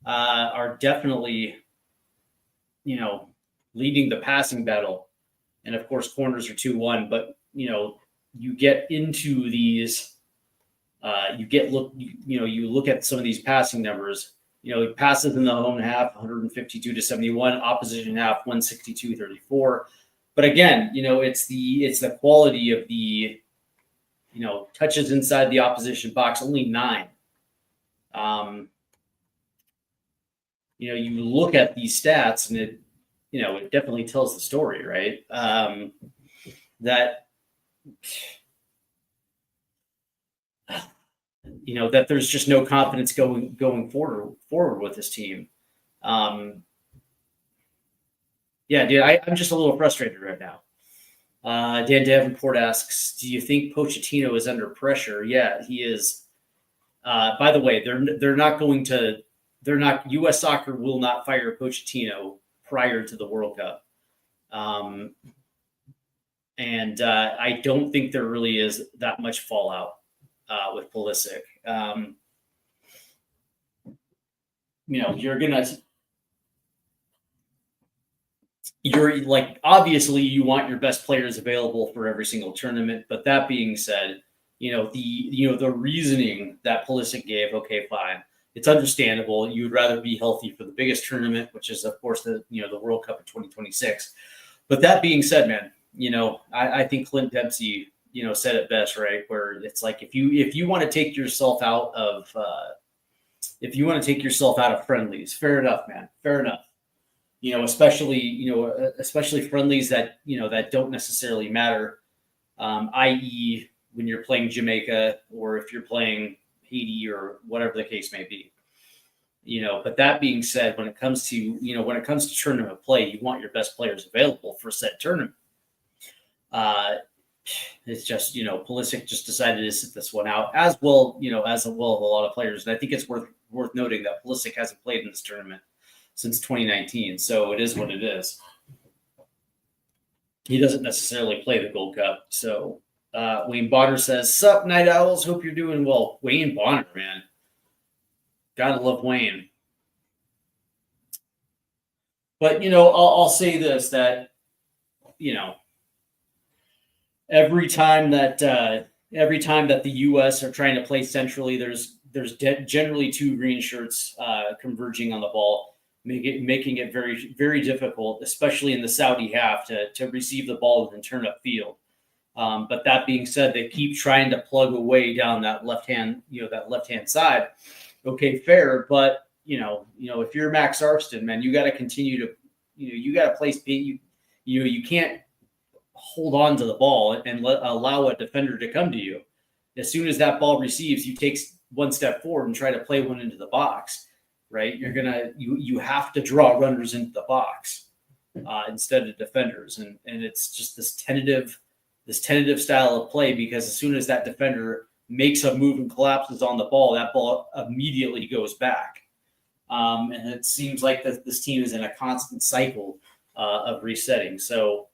Are definitely, leading the passing battle. And of course, corners are 2-1. But you get into these, you look at some of these passing numbers. He passes in the home half 152-71, opposition half 162-34. But again, it's the quality of the touches inside the opposition box, only 9. You look at these stats and it definitely tells the story, right? That that there's just no confidence going forward with this team. Yeah, dude, I'm just a little frustrated right now. Dan Davenport asks, do you think Pochettino is under pressure? Yeah, he is. By the way, U.S. Soccer will not fire Pochettino prior to the World Cup. And I don't think there really is that much fallout with Pulisic. You're like, obviously you want your best players available for every single tournament. But that being said, the reasoning that Pulisic gave, okay, fine. It's understandable. You would rather be healthy for the biggest tournament, which is, of course, the World Cup in 2026. But that being said, man, I think Clint Dempsey, said it best, right? Where it's like, if you want to take yourself out of friendlies, fair enough, man, fair enough. Especially friendlies that that don't necessarily matter, i.e., when you're playing Jamaica or if you're playing Haiti or whatever the case may be. But that being said, when it comes to tournament play, you want your best players available for said tournament. It's just Pulisic just decided to sit this one out as well of a lot of players, and I think it's worth noting that Pulisic hasn't played in this tournament since 2019, so it is what it is. He doesn't necessarily play the Gold Cup. So Wayne Bonner says, "Sup, Night Owls? Hope you're doing well." Wayne Bonner, man, gotta love Wayne. But I'll say this, that every time that the U.S. are trying to play centrally, there's generally 2 green shirts converging on the ball, making it very, very difficult, especially in the Saudi half, to receive the ball and turn up field. But that being said, they keep trying to plug away down that left hand side. Okay, fair, but if you're Max Arston, man, you got to continue to, you got to play speed. You can't hold on to the ball and allow a defender to come to you. As soon as that ball receives, you take one step forward and try to play one into the box. Right, you have to draw runners into the box instead of defenders, and it's just this tentative style of play, because as soon as that defender makes a move and collapses on the ball, that ball immediately goes back, and it seems like this team is in a constant cycle of resetting. So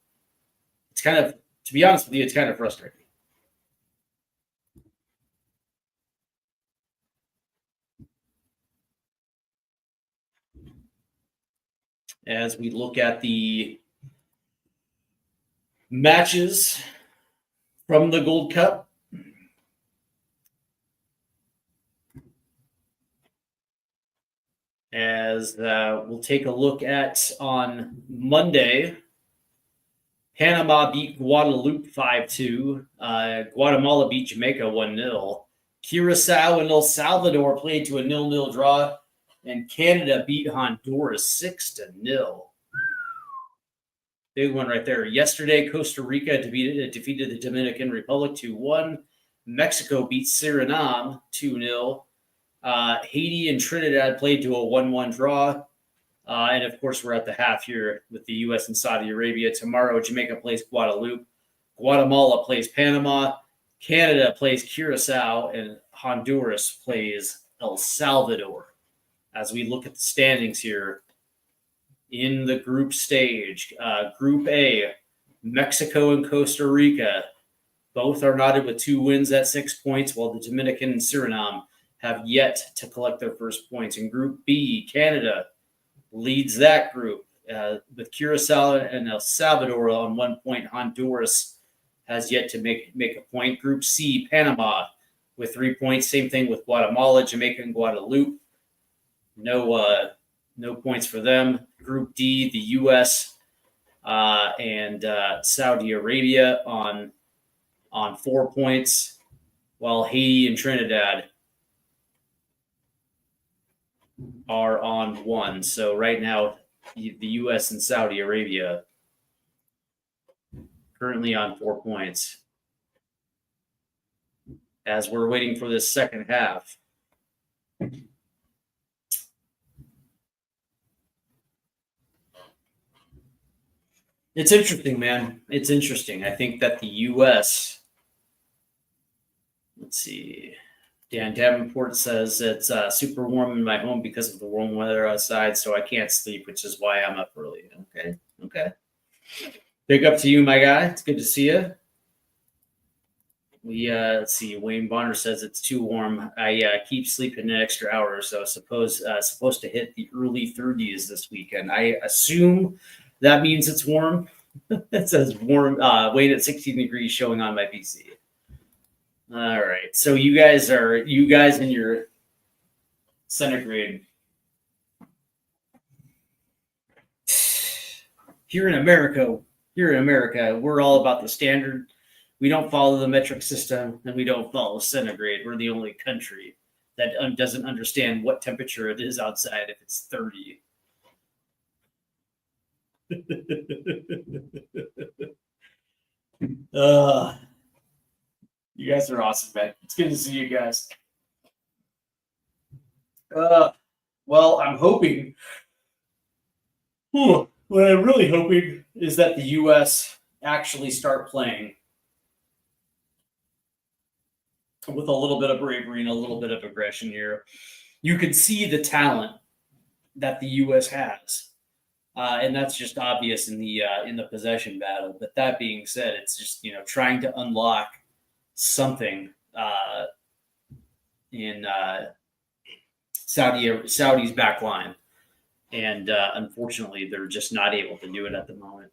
it's kind of, to be honest with you, it's kind of frustrating. As we look at the matches from the Gold Cup, as we'll take a look at on Monday, Panama beat Guadeloupe 5-2. Guatemala beat Jamaica 1-0. Curacao and El Salvador played to a 0-0 draw. And Canada beat Honduras 6-0. Big one right there. Yesterday, Costa Rica defeated the Dominican Republic 2-1. Mexico beat Suriname 2-0. Haiti and Trinidad played to a 1-1 draw. And of course, we're at the half here with the U.S. and Saudi Arabia. Tomorrow, Jamaica plays Guadeloupe. Guatemala plays Panama. Canada plays Curacao. And Honduras plays El Salvador. As we look at the standings here in the group stage, Group A, Mexico and Costa Rica both are knotted with 2 wins at 6 points, while the Dominican and Suriname have yet to collect their first points. In Group B, Canada leads that group. with Curacao and El Salvador on 1 point. Honduras has yet to make a point. Group C, Panama with 3 points. Same thing with Guatemala, Jamaica, and Guadeloupe. No points for them. Group D, the U.S. And Saudi Arabia on 4 points, while Haiti and Trinidad are on 1. So right now, the U.S. and Saudi Arabia currently on 4 points. As we're waiting for this second half. It's interesting, man. It's interesting. I think that the U.S. Let's see. Dan Davenport says it's super warm in my home because of the warm weather outside, so I can't sleep, which is why I'm up early. Okay. Big up to you, my guy. It's good to see you. Let's see. Wayne Bonner says it's too warm. I keep sleeping an extra hour or so. Supposed to hit the early 30s this weekend. I assume that means it's warm. It says warm. Wait at 16 degrees showing on my PC. All right. So you guys in your centigrade. Here in America, we're all about the standard. We don't follow the metric system, and we don't follow centigrade. We're the only country that doesn't understand what temperature it is outside if it's 30. You guys are awesome, man. It's good to see you guys. Well, I'm hoping. What I'm really hoping is that the U.S. actually start playing with a little bit of bravery and a little bit of aggression here. You can see the talent that the U.S. has. And that's just obvious in the possession battle. But that being said, it's just trying to unlock something in Saudi's back line, and unfortunately, they're just not able to do it at the moment.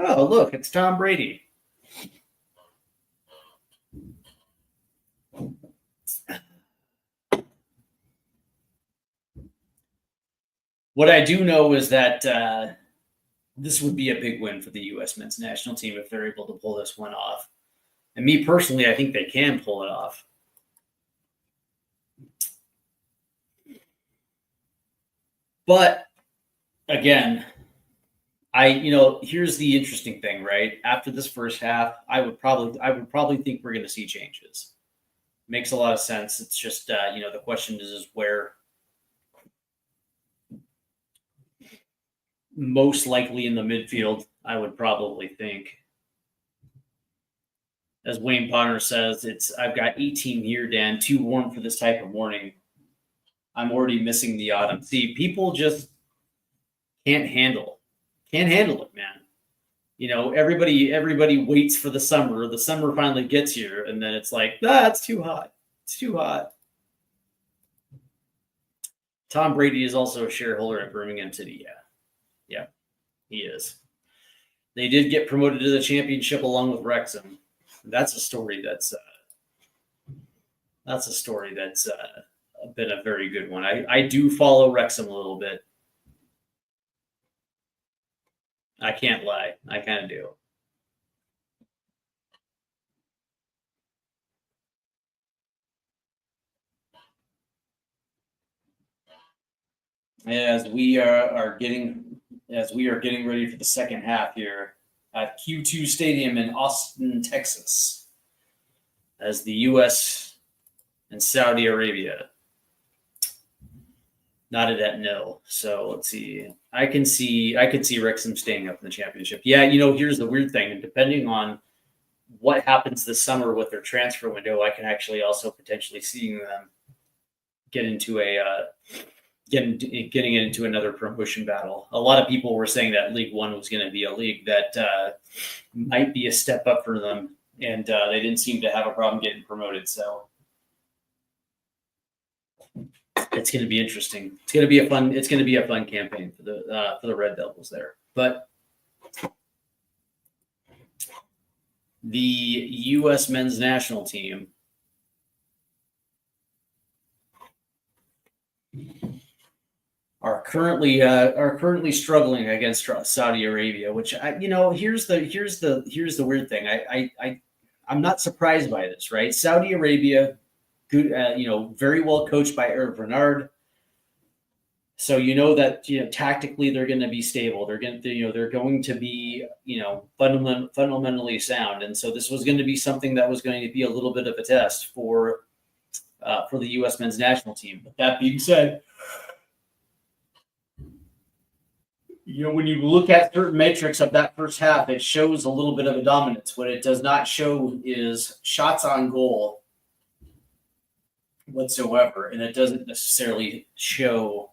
Oh, look, it's Tom Brady. What I do know is that this would be a big win for the U.S. men's national team if they're able to pull this one off. And me personally, I think they can pull it off. But again, here's the interesting thing, right? After this first half, I would probably think we're going to see changes. Makes a lot of sense. It's just the question is where. Most likely in the midfield, I would probably think. As Wayne Bonner says, I've got 18 here, Dan, too warm for this type of morning. I'm already missing the autumn. See, people just can't handle it, man. Everybody waits for the summer. The summer finally gets here, and then it's like, it's too hot. It's too hot. Tom Brady is also a shareholder at Birmingham City, Yeah, he is. They did get promoted to the championship along with Wrexham. That's a story that's been a very good one. I do follow Wrexham a little bit. I can't lie. I kind of do. As we are getting ready for the second half here at Q2 Stadium in Austin, Texas, as the U.S. and Saudi Arabia nodded at no. So let's see. I could see Wrexham staying up in the championship. Yeah, here's the weird thing. And depending on what happens this summer with their transfer window, I can actually also potentially seeing them getting into another promotion battle. A lot of people were saying that League One was going to be a league that might be a step up for them, and they didn't seem to have a problem getting promoted. So it's going to be interesting. It's going to be a fun. It's going to be a fun campaign for the Red Devils there. But the U.S. men's national team are currently struggling against Saudi Arabia, which here's the weird thing. I'm not surprised by this, right? Saudi Arabia, good, very well coached by Hervé Renard. So that tactically they're going to be stable. They're going to be fundamentally sound, and so this was going to be something that was going to be a little bit of a test for the U.S. men's national team. But that being said, when you look at certain metrics of that first half, it shows a little bit of a dominance. What it does not show is shots on goal whatsoever, and it doesn't necessarily show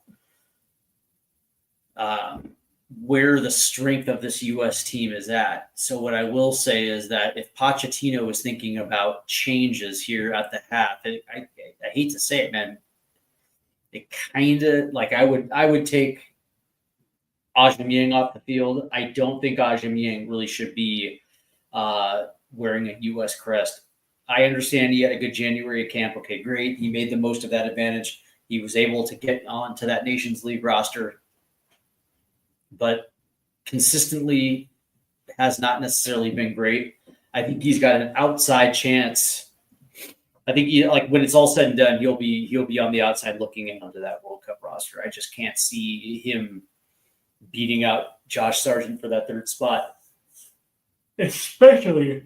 where the strength of this U.S. team is at. So what I will say is that if Pochettino is thinking about changes here at the half, I hate to say it, man, it kind of like I would take Aubameyang off the field. I don't think Aubameyang really should be wearing a U.S. crest. I understand he had a good January camp. Okay, great. He made the most of that advantage. He was able to get on to that Nations League roster, but consistently has not necessarily been great. I think he's got an outside chance. I think when it's all said and done, he'll be on the outside looking in onto that World Cup roster. I just can't see him beating out Josh Sargent for that third spot, especially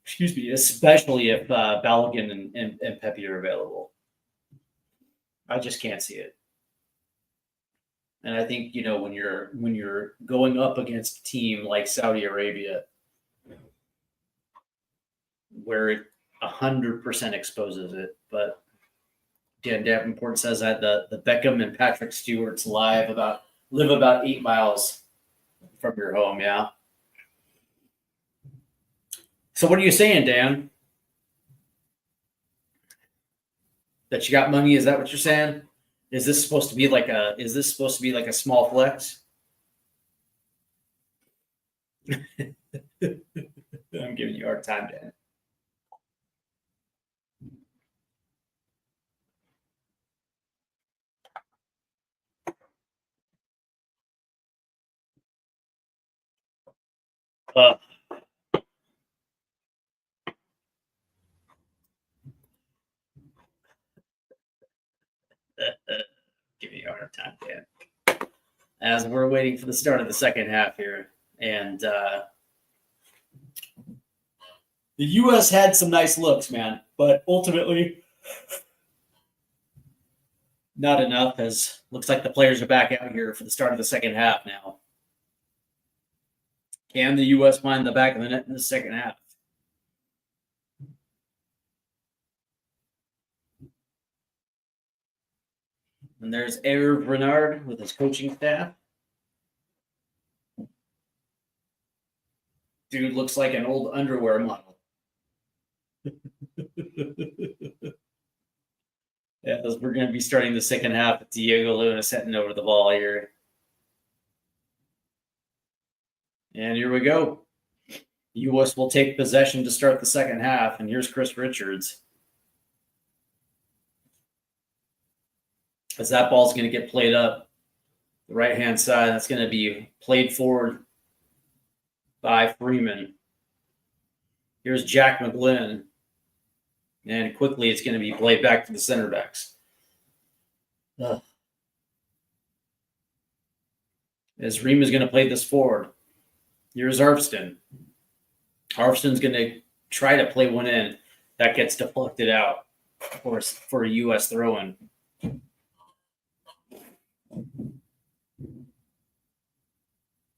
if Balogun and Pepe are available. I just can't see it. And I think when you're going up against a team like Saudi Arabia, where it 100% exposes it, but Dan Davenport says that the Beckham and Patrick Stewart's live about live about 8 miles from your home, yeah? So what are you saying, Dan? That you got money? Is that what you're saying? Is this supposed to be like a small flex? I'm giving you a hard time, Dan. Give me a hard time, Dan. As we're waiting for the start of the second half here, and the U.S. had some nice looks, man, but ultimately not enough. As looks like the players are back out here for the start of the second half now. Can the U.S. find the back of the net in the second half? And there's Hervé Renard with his coaching staff. Dude looks like an old underwear model. Yeah, we're going to be starting the second half with Diego Luna setting over the ball here. And here we go. U.S. will take possession to start the second half. And here's Chris Richards. As that ball's going to get played up the right-hand side, that's going to be played forward by Freeman. Here's Jack McGlynn. And quickly it's going to be played back to the center backs. As Reem is going to play this forward. Here's Arfston. Arfston's going to try to play one in. That gets deflected out for a U.S. throw-in.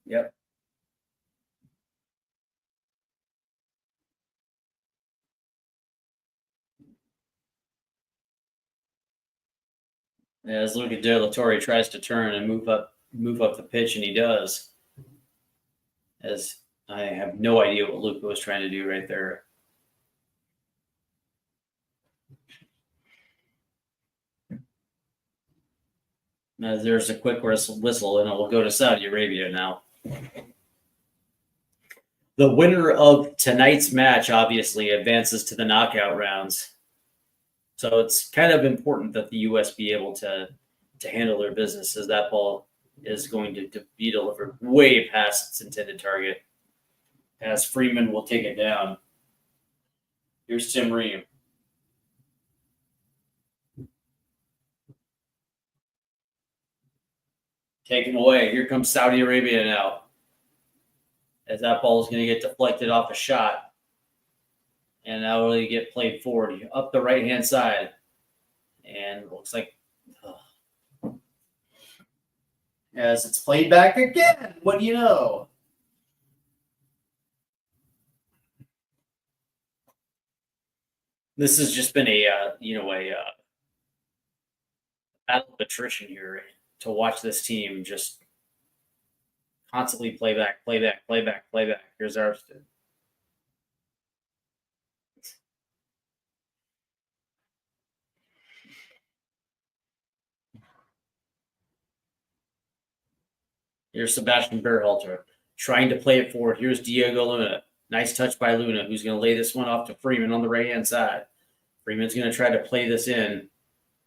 Yep. As Luca De La Torre tries to turn and move up the pitch, and he does. As I have no idea what Luca was trying to do right there. There's a quick whistle, and it will go to Saudi Arabia now. The winner of tonight's match obviously advances to the knockout rounds. So it's kind of important that the U.S. be able to handle their business, as that ball is going to be delivered way past its intended target, as Freeman will take it down. Here's Tim Ream. Taken away. Here comes Saudi Arabia now, as that ball is going to get deflected off a shot. And now will get played forward up the right-hand side. And it looks like as it's played back again. What do you know? This has just been a battle of attrition here to watch this team just constantly play back. Here's Arston. Here's Sebastian Berhalter trying to play it forward. Here's Diego Luna. Nice touch by Luna, who's going to lay this one off to Freeman on the right-hand side. Freeman's going to try to play this in.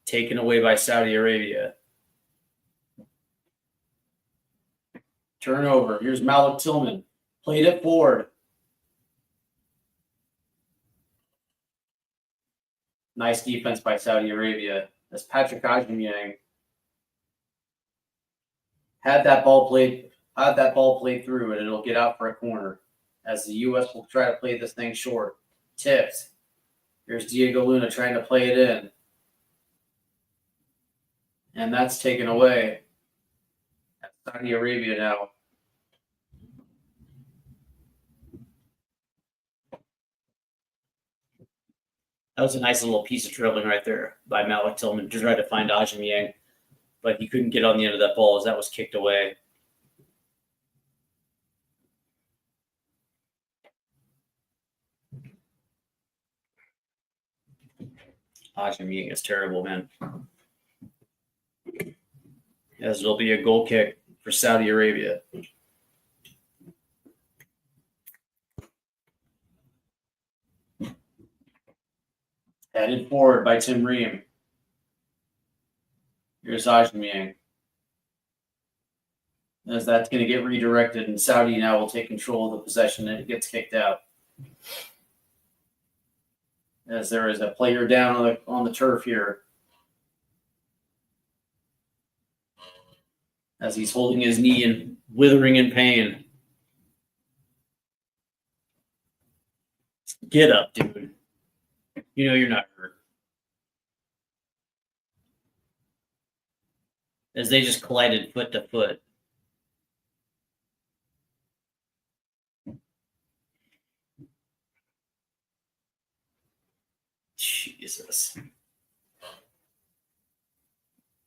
Taken away by Saudi Arabia. Turnover. Here's Malik Tillman. Played it forward. Nice defense by Saudi Arabia. As Patrick Aubameyang had that ball played through, and it'll get out for a corner. As the U.S. will try to play this thing short. Tipped. Here's Diego Luna trying to play it in. And that's taken away. That's Saudi Arabia now. That was a nice little piece of dribbling right there by Malik Tillman. Just tried to find Aubameyang, but he couldn't get on the end of that ball as that was kicked away. Aubameyang is terrible, man. As it'll be a goal kick for Saudi Arabia. Headed forward by Tim Ream. Here's Aubameyang. As that's going to get redirected, and Saudi now will take control of the possession, and it gets kicked out. As there is a player down on the turf here. As he's holding his knee and withering in pain. Get up, dude. You know you're not hurt. As they just collided foot to foot. Jesus.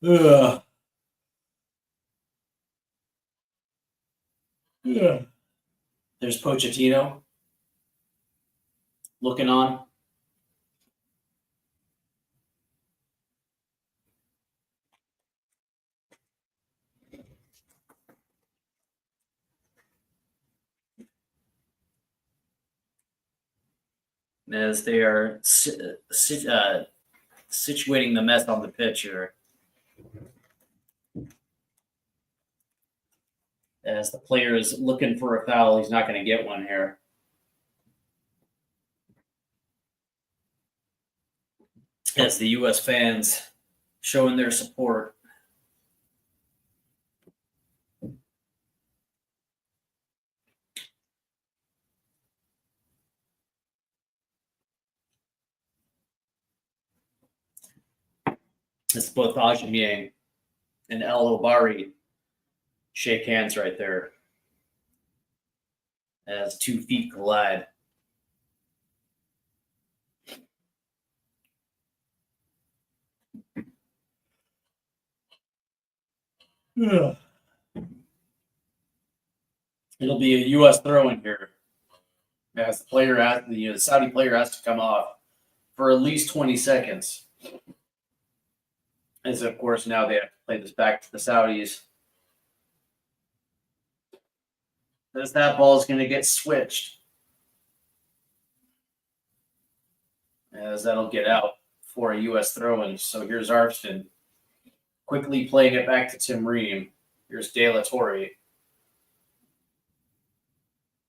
Ugh. Yeah. There's Pochettino looking on. As they are situating the mess on the pitch here. As the player is looking for a foul, he's not going to get one here. As the U.S. fans showing their support. It's both Aubameyang and El Obari shake hands right there as 2 feet collide. Ugh. It'll be a U.S. throw-in here, as the Saudi player has to come off for at least 20 seconds. As of course now they have to play this back to the Saudis. As that ball is going to get switched. As that'll get out for a U.S. throw-in. So here's Arfston. Quickly playing it back to Tim Ream. Here's De La Torre.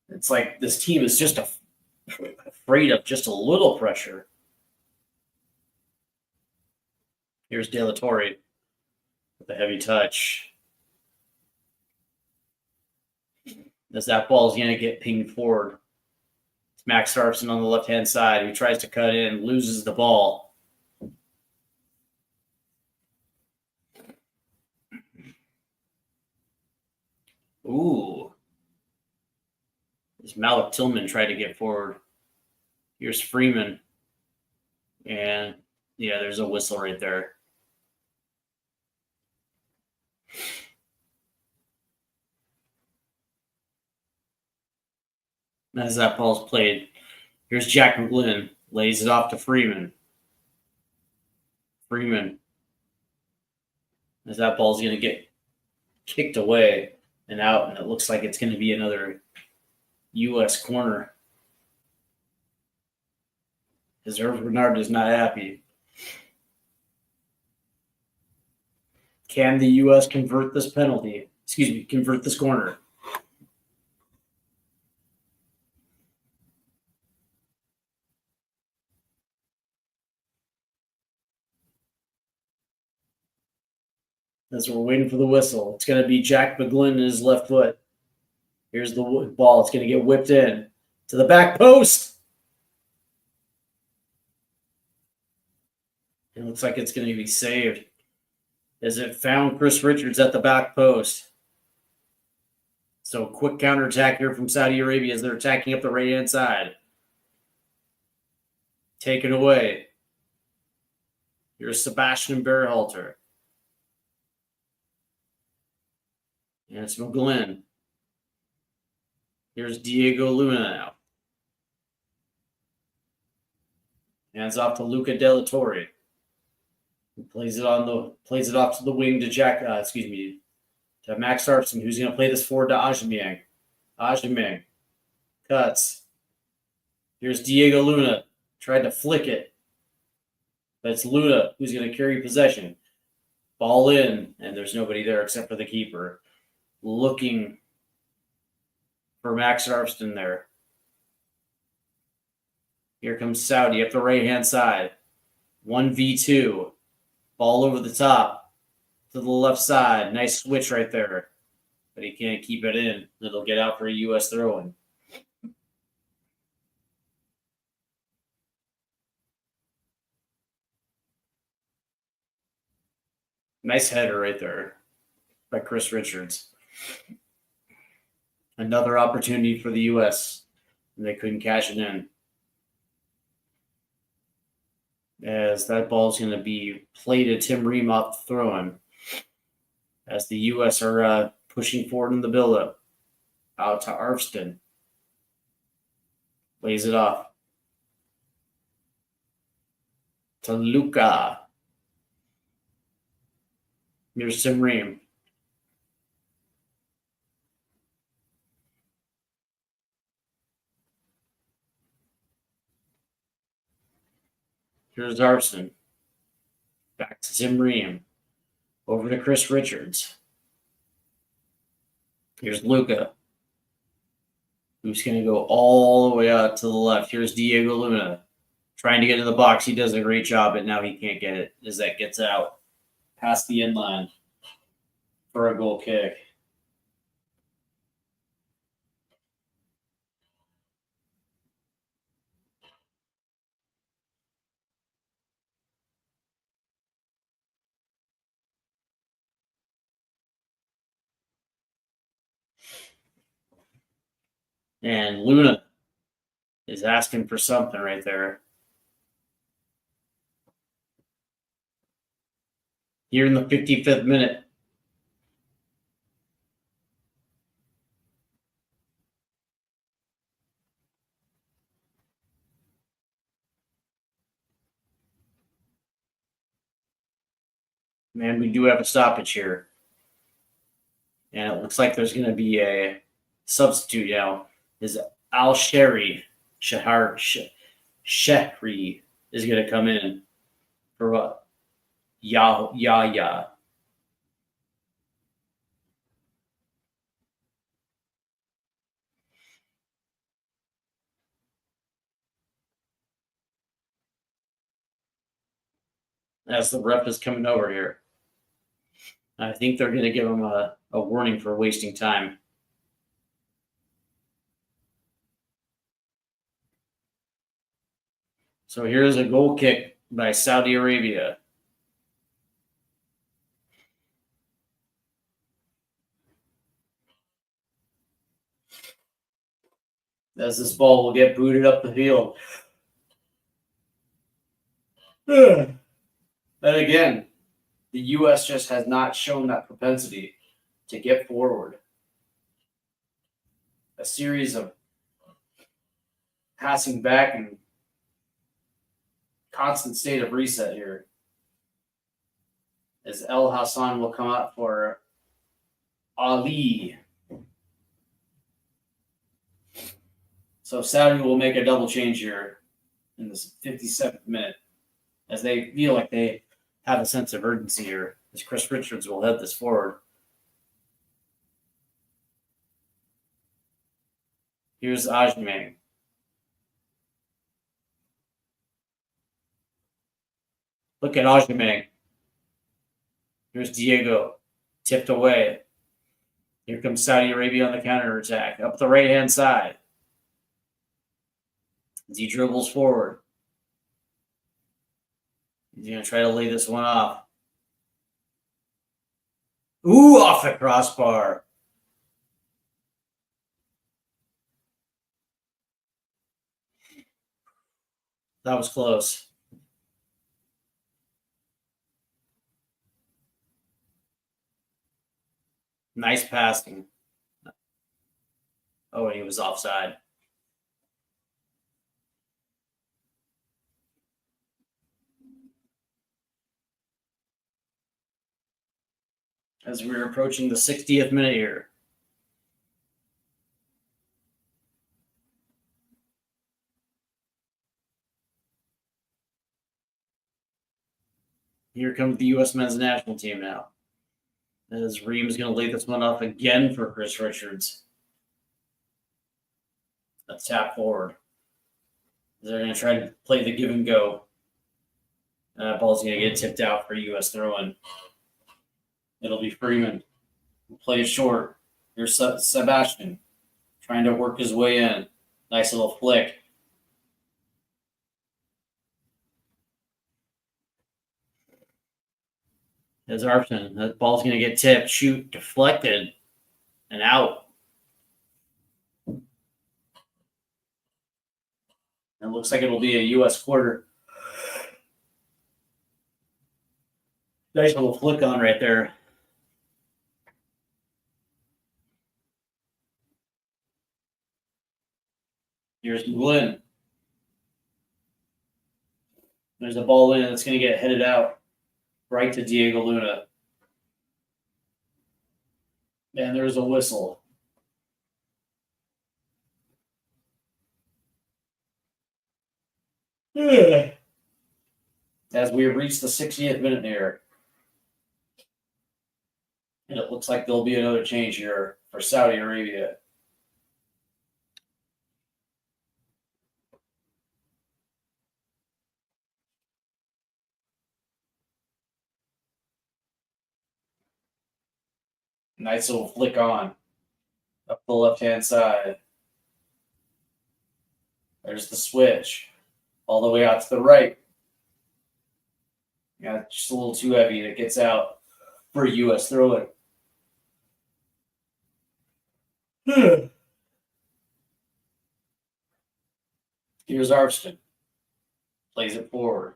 It's like this team is just afraid of just a little pressure. Here's De La Torre with a heavy touch. As that ball is going to get pinged forward. It's Max Arfston on the left-hand side who tries to cut in, loses the ball. Ooh. This Malik Tillman tried to get forward. Here's Freeman. And, yeah, there's a whistle right there. As that ball's played, here's Jack McGlynn. Lays it off to Freeman. Freeman. As that ball's going to get kicked away and out, and it looks like it's going to be another U.S. corner. Because Irv Bernard is not happy. Can the U.S. convert this penalty? Excuse me, convert this corner? As we're waiting for the whistle, it's going to be Jack McGlynn in his left foot. Here's the ball. It's going to get whipped in to the back post. It looks like it's going to be saved as it found Chris Richards at the back post. So quick counterattack here from Saudi Arabia as they're attacking up the right-hand side. Taken away. Here's Sebastian Berhalter. And it's McGlynn. Here's Diego Luna now. Hands off to Luca De La Torre. He plays it off to the wing to to Max Arfston, who's going to play this forward to Aubameyang. Aubameyang cuts. Here's Diego Luna. Tried to flick it. But it's Luna who's going to carry possession. Ball in, and there's nobody there except for the keeper. Looking for Max Arfston there. Here comes Saudi up the right-hand side. 1v2. Ball over the top to the left side. Nice switch right there. But he can't keep it in. It'll get out for a U.S. throw-in. Nice header right there by Chris Richards. Another opportunity for the U.S. and they couldn't cash it in. As that ball is going to be played to Tim Ream off the throw-in. As the U.S. are pushing forward in the build-up. Out to Arfston. Lays it off. To Luca. Here's Tim Ream. Here's Arfston. Back to Tim Ream. Over to Chris Richards. Here's Luca. Who's going to go all the way out to the left. Here's Diego Luna. Trying to get in the box. He does a great job, but now he can't get it as that gets out. Past the end line for a goal kick. And Luna is asking for something right there. Here in the 55th minute. Man, we do have a stoppage here. And it looks like there's going to be a substitute now. Is Al Shehri is going to come in for what? Yahya. As the ref is coming over here. I think they're going to give him a warning for wasting time. So here's a goal kick by Saudi Arabia. As this ball will get booted up the field. And again, the U.S. just has not shown that propensity to get forward. A series of passing back and constant state of reset here. As El Hassan will come out for Ali. So Saudi will make a double change here in this 57th minute, as they feel like they have a sense of urgency here, as Chris Richards will head this forward. Here's Ajmang. Look at Ajmang. Here's Diego, tipped away. Here comes Saudi Arabia on the counterattack, up the right-hand side. As he dribbles forward. He's going to try to lay this one off. Ooh, off the crossbar. That was close. Nice passing. Oh, and he was offside. As we're approaching the 60th minute here. Here comes the U.S. men's national team now. As Ream is going to lay this one off again for Chris Richards. Let's tap forward. They're going to try to play the give and go. Ball's going to get tipped out for U.S. throw-in. It'll be Freeman. We'll play it short. Here's Sebastian trying to work his way in. Nice little flick. There's Arpson. That ball's going to get tipped, shoot, deflected, and out. It looks like it'll be a U.S. quarter. Nice little flick on right there. Here's Glenn. There's a ball in that's going to get headed out right to Diego Luna. And there's a whistle. As we reach the 60th minute here. And it looks like there'll be another change here for Saudi Arabia. Nice little flick on up the left-hand side. There's the switch all the way out to the right. Yeah, just a little too heavy. It gets out for a U.S. throw-in. Here's Arpston. Plays it forward.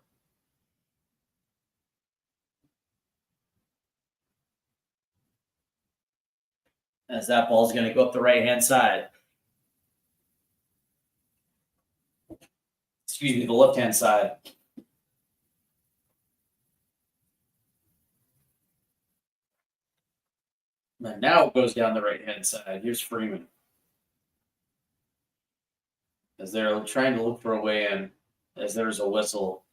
As that ball's going to go up the right-hand side. Excuse me, the left-hand side. And now it goes down the right-hand side. Here's Freeman. As they're trying to look for a way in, as there's a whistle.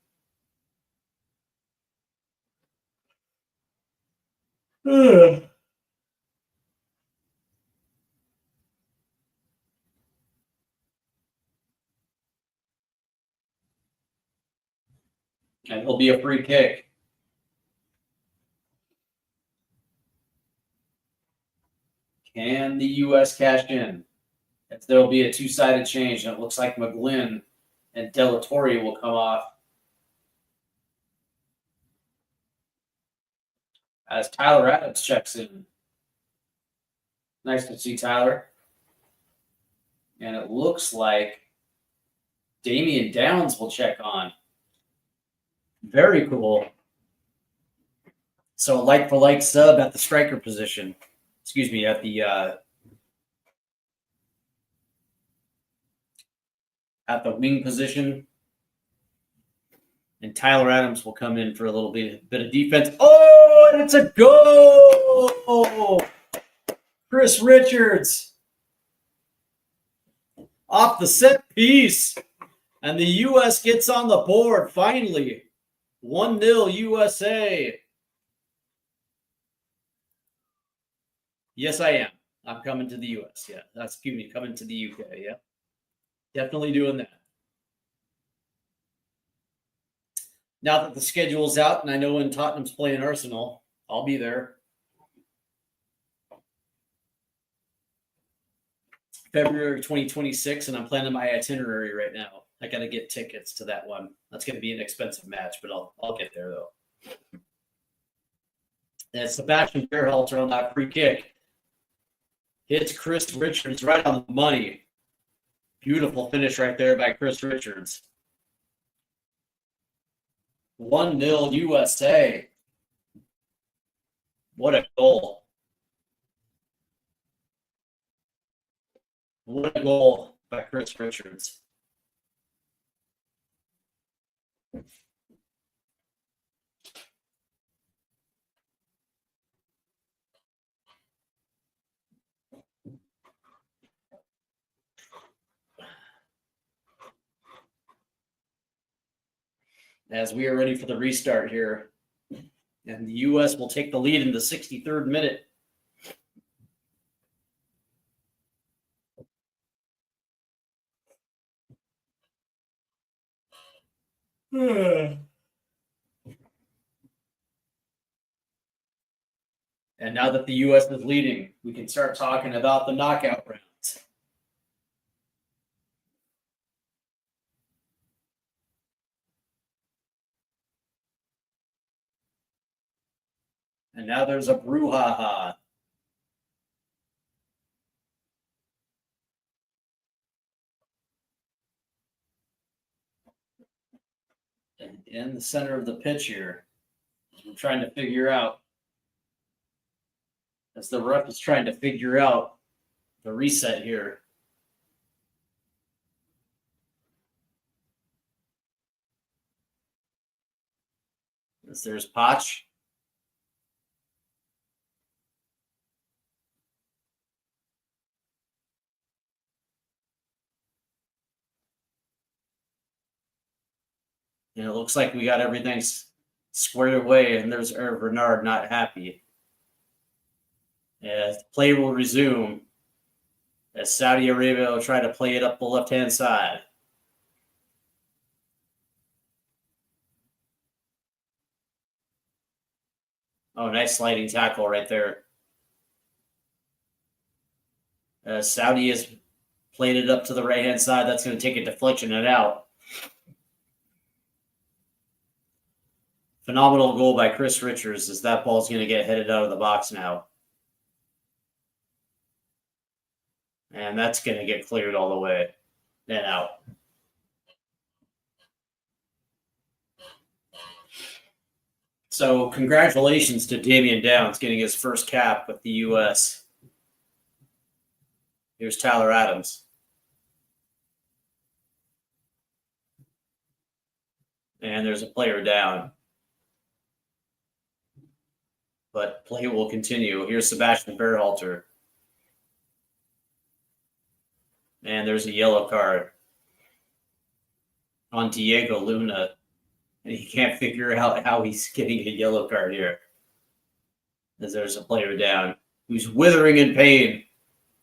And it'll be a free kick. Can the U.S. cash in? As there will be a two-sided change, and it looks like McGlynn and Delatorre will come off. As Tyler Adams checks in. Nice to see Tyler. And it looks like Damian Downs will check on. Very cool. So like-for-like sub at the striker position. Excuse me, at the wing position. And Tyler Adams will come in for a little bit of defense. Oh, and it's a goal! Chris Richards off the set piece. And the U.S. gets on the board finally. 1-0 USA. Yes, I am. I'm coming to the U.S. Yeah, excuse me, coming to the U.K. Yeah, definitely doing that. Now that the schedule's out and I know when Tottenham's playing Arsenal, I'll be there. February 2026, and I'm planning my itinerary right now. I got to get tickets to that one. That's going to be an expensive match, but I'll get there though. And Sebastian Berhalter on that free kick. Hits Chris Richards right on the money. Beautiful finish right there by Chris Richards. 1-0 USA. What a goal. What a goal by Chris Richards. As we are ready for the restart here. And the U.S. will take the lead in the 63rd minute. And now that the U.S. is leading, we can start talking about the knockout rounds. And now there's a brouhaha. And in the center of the pitch here, I'm trying to figure out, as the ref is trying to figure out the reset here. As there's Potch. And it looks like we got everything squared away, and there's Bernard not happy. As play will resume, as Saudi Arabia will try to play it up the left-hand side. Oh, nice sliding tackle right there. As Saudi has played it up to the right-hand side, that's going to take a deflection and out. Phenomenal goal by Chris Richards, as that ball's going to get headed out of the box now. And that's going to get cleared all the way and out. So congratulations to Damian Downs getting his first cap with the U.S. Here's Tyler Adams. And there's a player down. but play will continue. Here's Sebastian Berhalter. And there's a yellow card on Diego Luna. And he can't figure out how he's getting a yellow card here. As there's a player down who's withering in pain.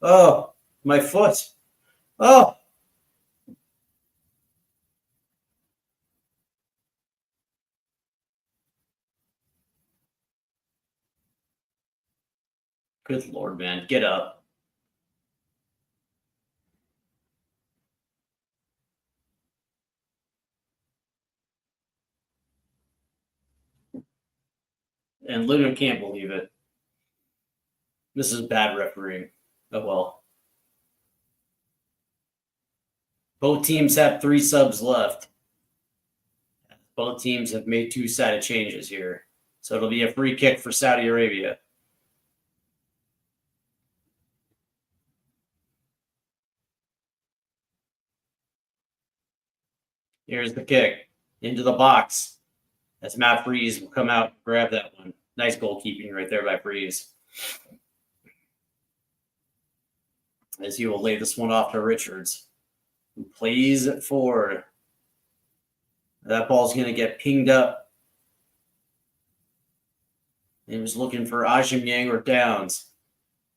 Oh, my foot. Oh. Good Lord, man. Get up. And Luna can't believe it. This is bad refereeing. Oh, well. Both teams have 3 subs left. Both teams have made 2-sided changes here. So it'll be a free kick for Saudi Arabia. Here's the kick into the box. As Matt Freeze will come out and grab that one. Nice goalkeeping right there by Freeze. As he will lay this one off to Richards, who plays it forward. That ball's going to get pinged up. He was looking for Ajim Yang or Downs.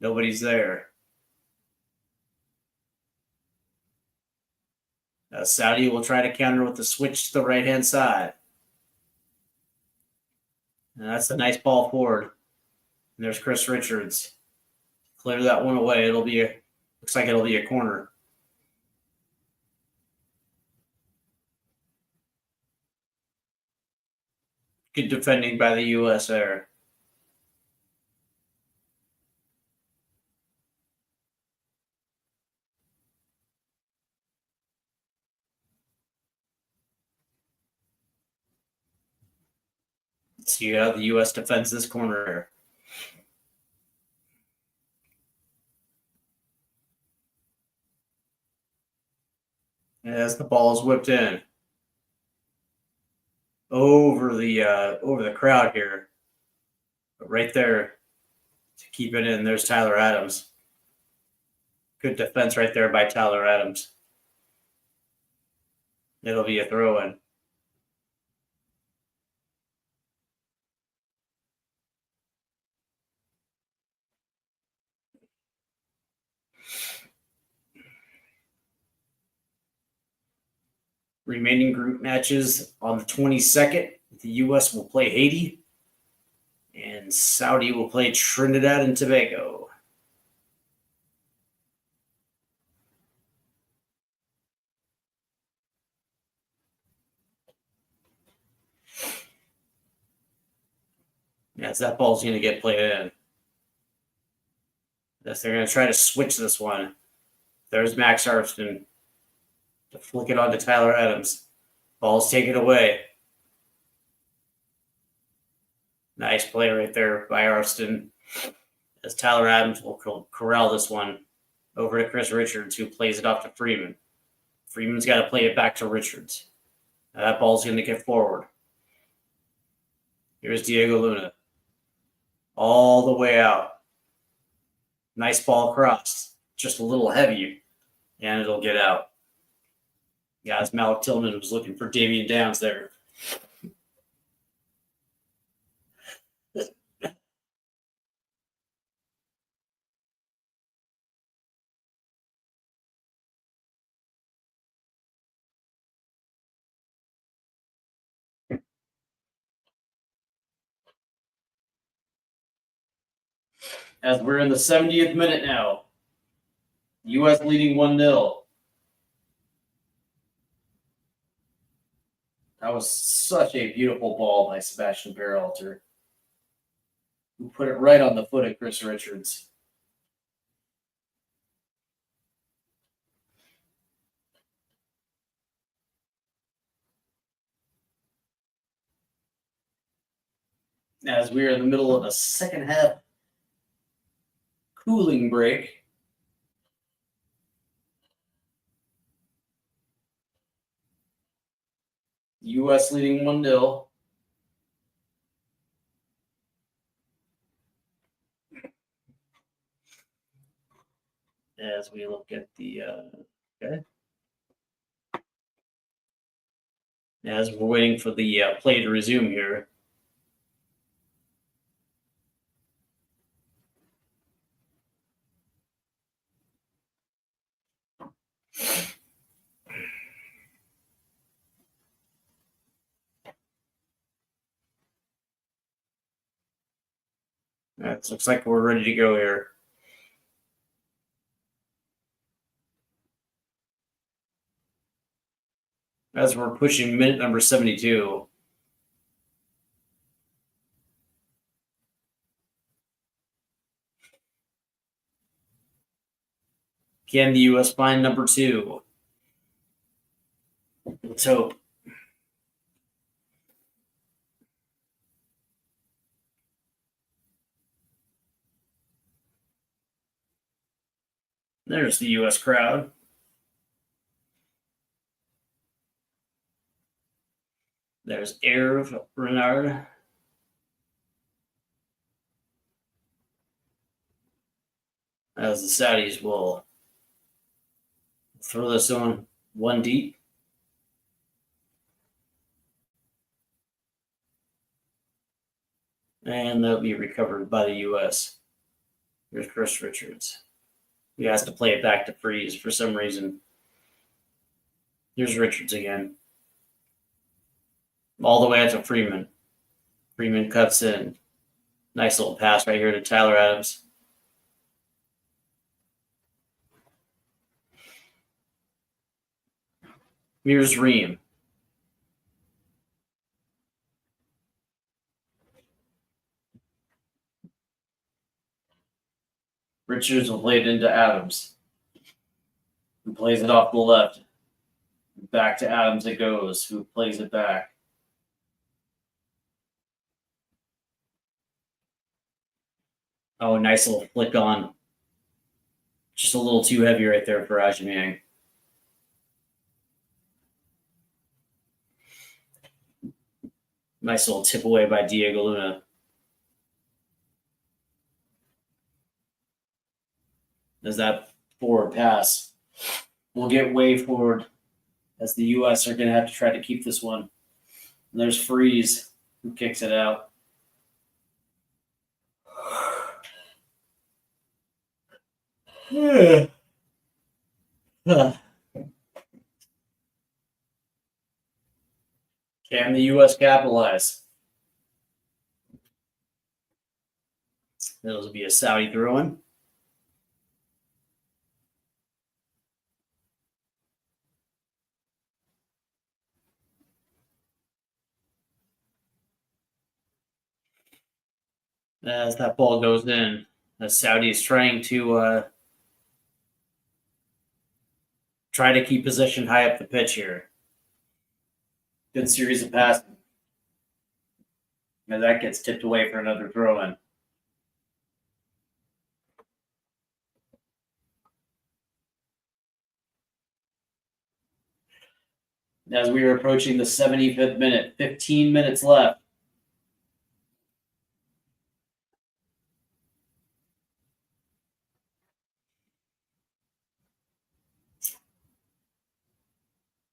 Nobody's there. Saudi will try to counter with the switch to the right-hand side. And that's a nice ball forward. And there's Chris Richards. Clear that one away. Looks like it'll be a corner. Good defending by the U.S. there. Let's see how the U.S. defends this corner. As the ball is whipped in over the crowd here, but right there to keep it in. There's Tyler Adams. Good defense right there by Tyler Adams. It'll be a throw-in. Remaining group matches on the 22nd. The U.S. will play Haiti, and Saudi will play Trinidad and Tobago. Yes, that ball's going to get played in. Yes, they're going to try to switch this one. There's Max Arston to flick it on to Tyler Adams. Ball's taken away. Nice play right there by Arston. As Tyler Adams will corral this one over to Chris Richards, who plays it off to Freeman. Freeman's got to play it back to Richards. Now that ball's going to get forward. Here's Diego Luna. All the way out. Nice ball across. Just a little heavy, and it'll get out. Guys, Malik Tillman was looking for Damian Downs there. As we're in the 70th minute now, U.S. leading 1-0. That was such a beautiful ball by Sebastian Berhalter, who put it right on the foot of Chris Richards. As we are in the middle of a second half cooling break. U.S. leading 1-0. as we look at the okay. As we're waiting for the play to resume here. That looks like we're ready to go here. As we're pushing minute number 72. Can the U.S. find number 2? Let's hope. There's the U.S. crowd. There's Hervé Renard. As the Saudis will throw this on one deep. And that'll be recovered by the U.S. Here's Chris Richards. He has to play it back to Freeze for some reason. Here's Richards again. All the way out to Freeman. Freeman cuts in. Nice little pass right here to Tyler Adams. Here's Ream. Richards will play it into Adams, who plays it off the left. Back to Adams it goes, who plays it back. Oh, nice little flick on. Just a little too heavy right there for Ajimang. Nice little tip away by Diego Luna. As that forward pass will get way forward, as the U.S. are going to have to try to keep this one. And there's Freeze, who kicks it out. Can the U.S. capitalize? That'll be a Saudi throw-in. As that ball goes in, as Saudi is trying to try to keep possession high up the pitch here. Good series of passing. And that gets tipped away for another throw-in. As we are approaching the 75th minute, 15 minutes left.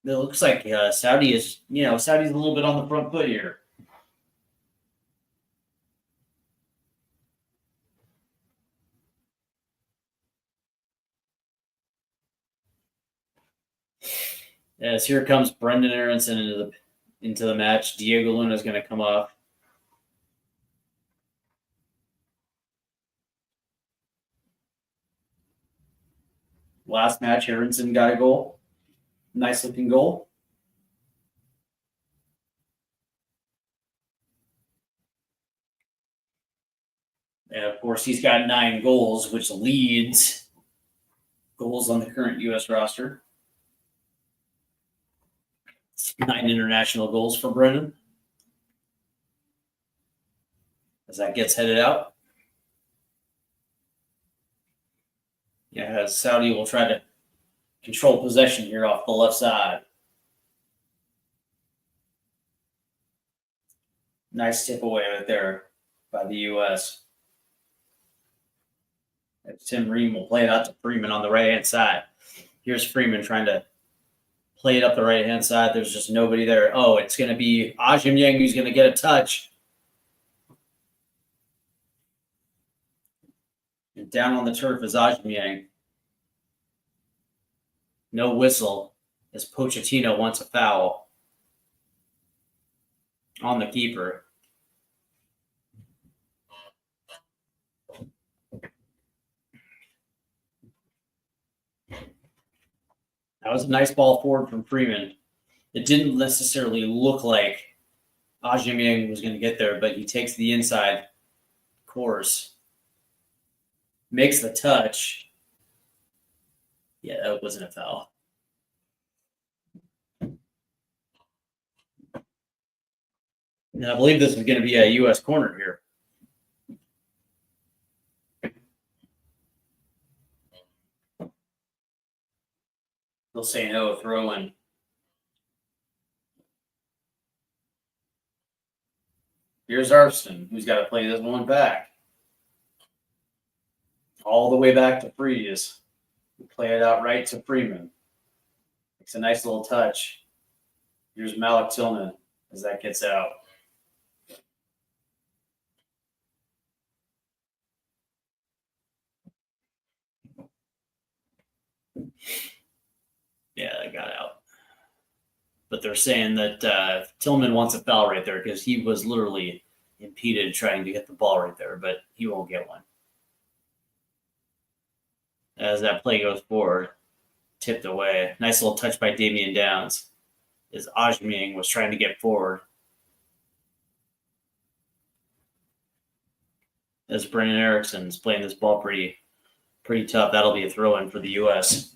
It looks like Saudi is, Saudi's a little bit on the front foot here. As here comes Brendan Aronson into the match. Diego Luna is going to come off. Last match, Aronson got a goal. Nice looking goal. And of course, he's got 9 goals, which leads goals on the current U.S. roster. 9 international goals for Brennan. As that gets headed out. Yeah, Saudi will try to control possession here off the left side. Nice tip away right there by the U.S. Tim Ream will play it out to Freeman on the right-hand side. Here's Freeman trying to play it up the right-hand side. There's just nobody there. Oh, it's going to be Ajim Yang who's going to get a touch. And down on the turf is Ajim Yang. No whistle as Pochettino wants a foul on the keeper. That was a nice ball forward from Freeman. It didn't necessarily look like Ajim Yang was going to get there, but he takes the inside course, makes the touch. Yeah, that wasn't a foul. And I believe this is going to be a U.S. corner here. They'll say no, throw in. Here's Arston, who's got to play this one back. All the way back to Freeze. Play it out right to Freeman. It's a nice little touch. Here's Malik Tillman as that gets out. Yeah, that got out. But they're saying that Tillman wants a foul right there because he was literally impeded trying to get the ball right there, but he won't get one. As that play goes forward, tipped away. Nice little touch by Damian Downs as Ajim Yang was trying to get forward. As Brennan Erickson's playing this ball pretty tough. That'll be a throw-in for the U.S.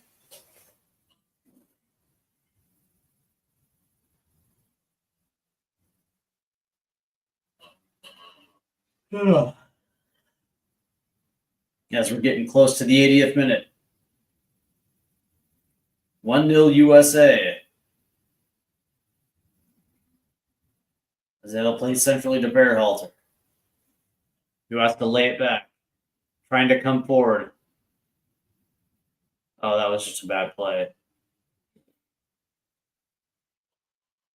As we're getting close to the 80th minute. 1-0 USA. As they'll play centrally to Berhalter, who has to lay it back. Trying to come forward. Oh, that was just a bad play.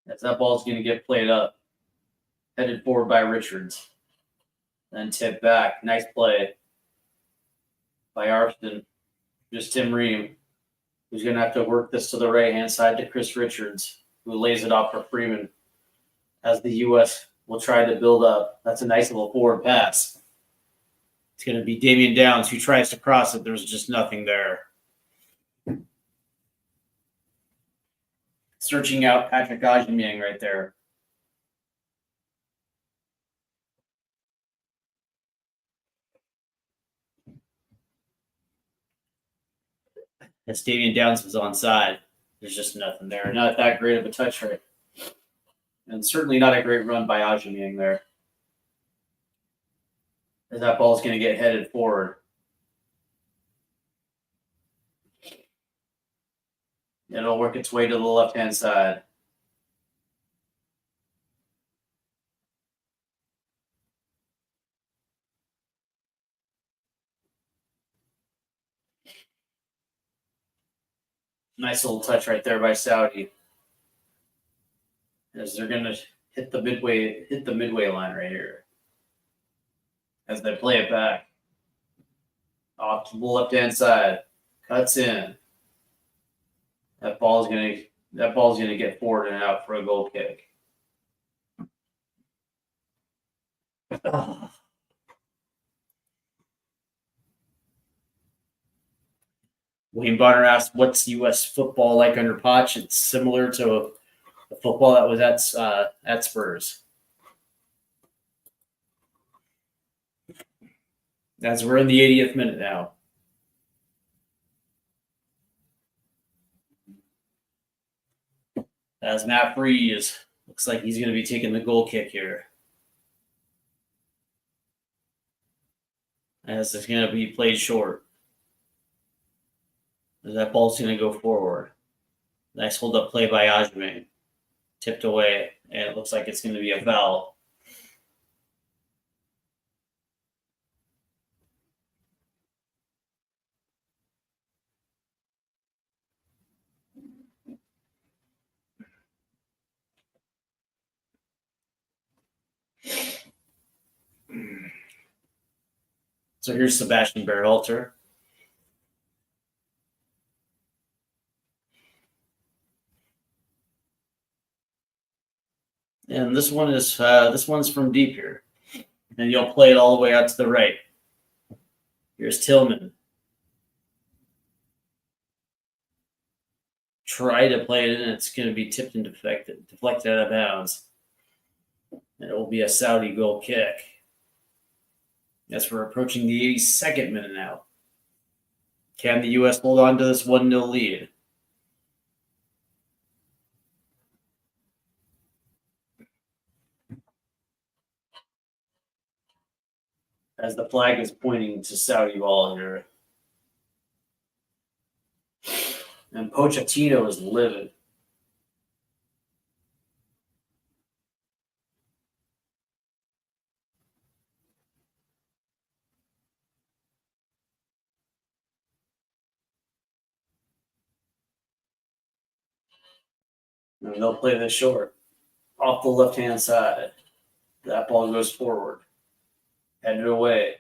As that ball's going to get played up. Headed forward by Richards. Then tipped back. Nice play by Arston. Just Tim Ream, who's going to have to work this to the right-hand side to Chris Richards, who lays it off for Freeman as the U.S. will try to build up. That's a nice little forward pass. It's going to be Damian Downs who tries to cross it. There's just nothing there. Searching out Patrick Ajim Yang right there. As Damian Downs was onside, there's just nothing there. Not that great of a touch right. And certainly not a great run by Ajim Yang there. As that ball's going to get headed forward. It'll work its way to the left-hand side. Nice little touch right there by Saudi. As they're going to hit the midway line right here. As they play it back. Off to the left-hand side. Cuts in. That ball's gonna get forward and out for a goal kick. Wayne Bonner asked, "What's U.S. football like under Poch?" It's similar to the football that was at Spurs. As we're in the 80th minute now. As Matt Freeze looks like he's going to be taking the goal kick here. As it's going to be played short. As that ball's going to go forward. Nice hold up play by Ajim. Tipped away, and it looks like it's going to be a foul. So here's Sebastian Berhalter. And this one's from deep here. And you'll play it all the way out to the right. Here's Tillman. Try to play it in, it's going to be tipped and deflected out of bounds. And it will be a Saudi goal kick. Yes, we're approaching the 82nd minute now. Can the U.S. hold on to this 1-0 lead? As the flag is pointing to Saudi ball here. And Pochettino is livid. And they'll play this short. Off the left-hand side. That ball goes forward. Headed away.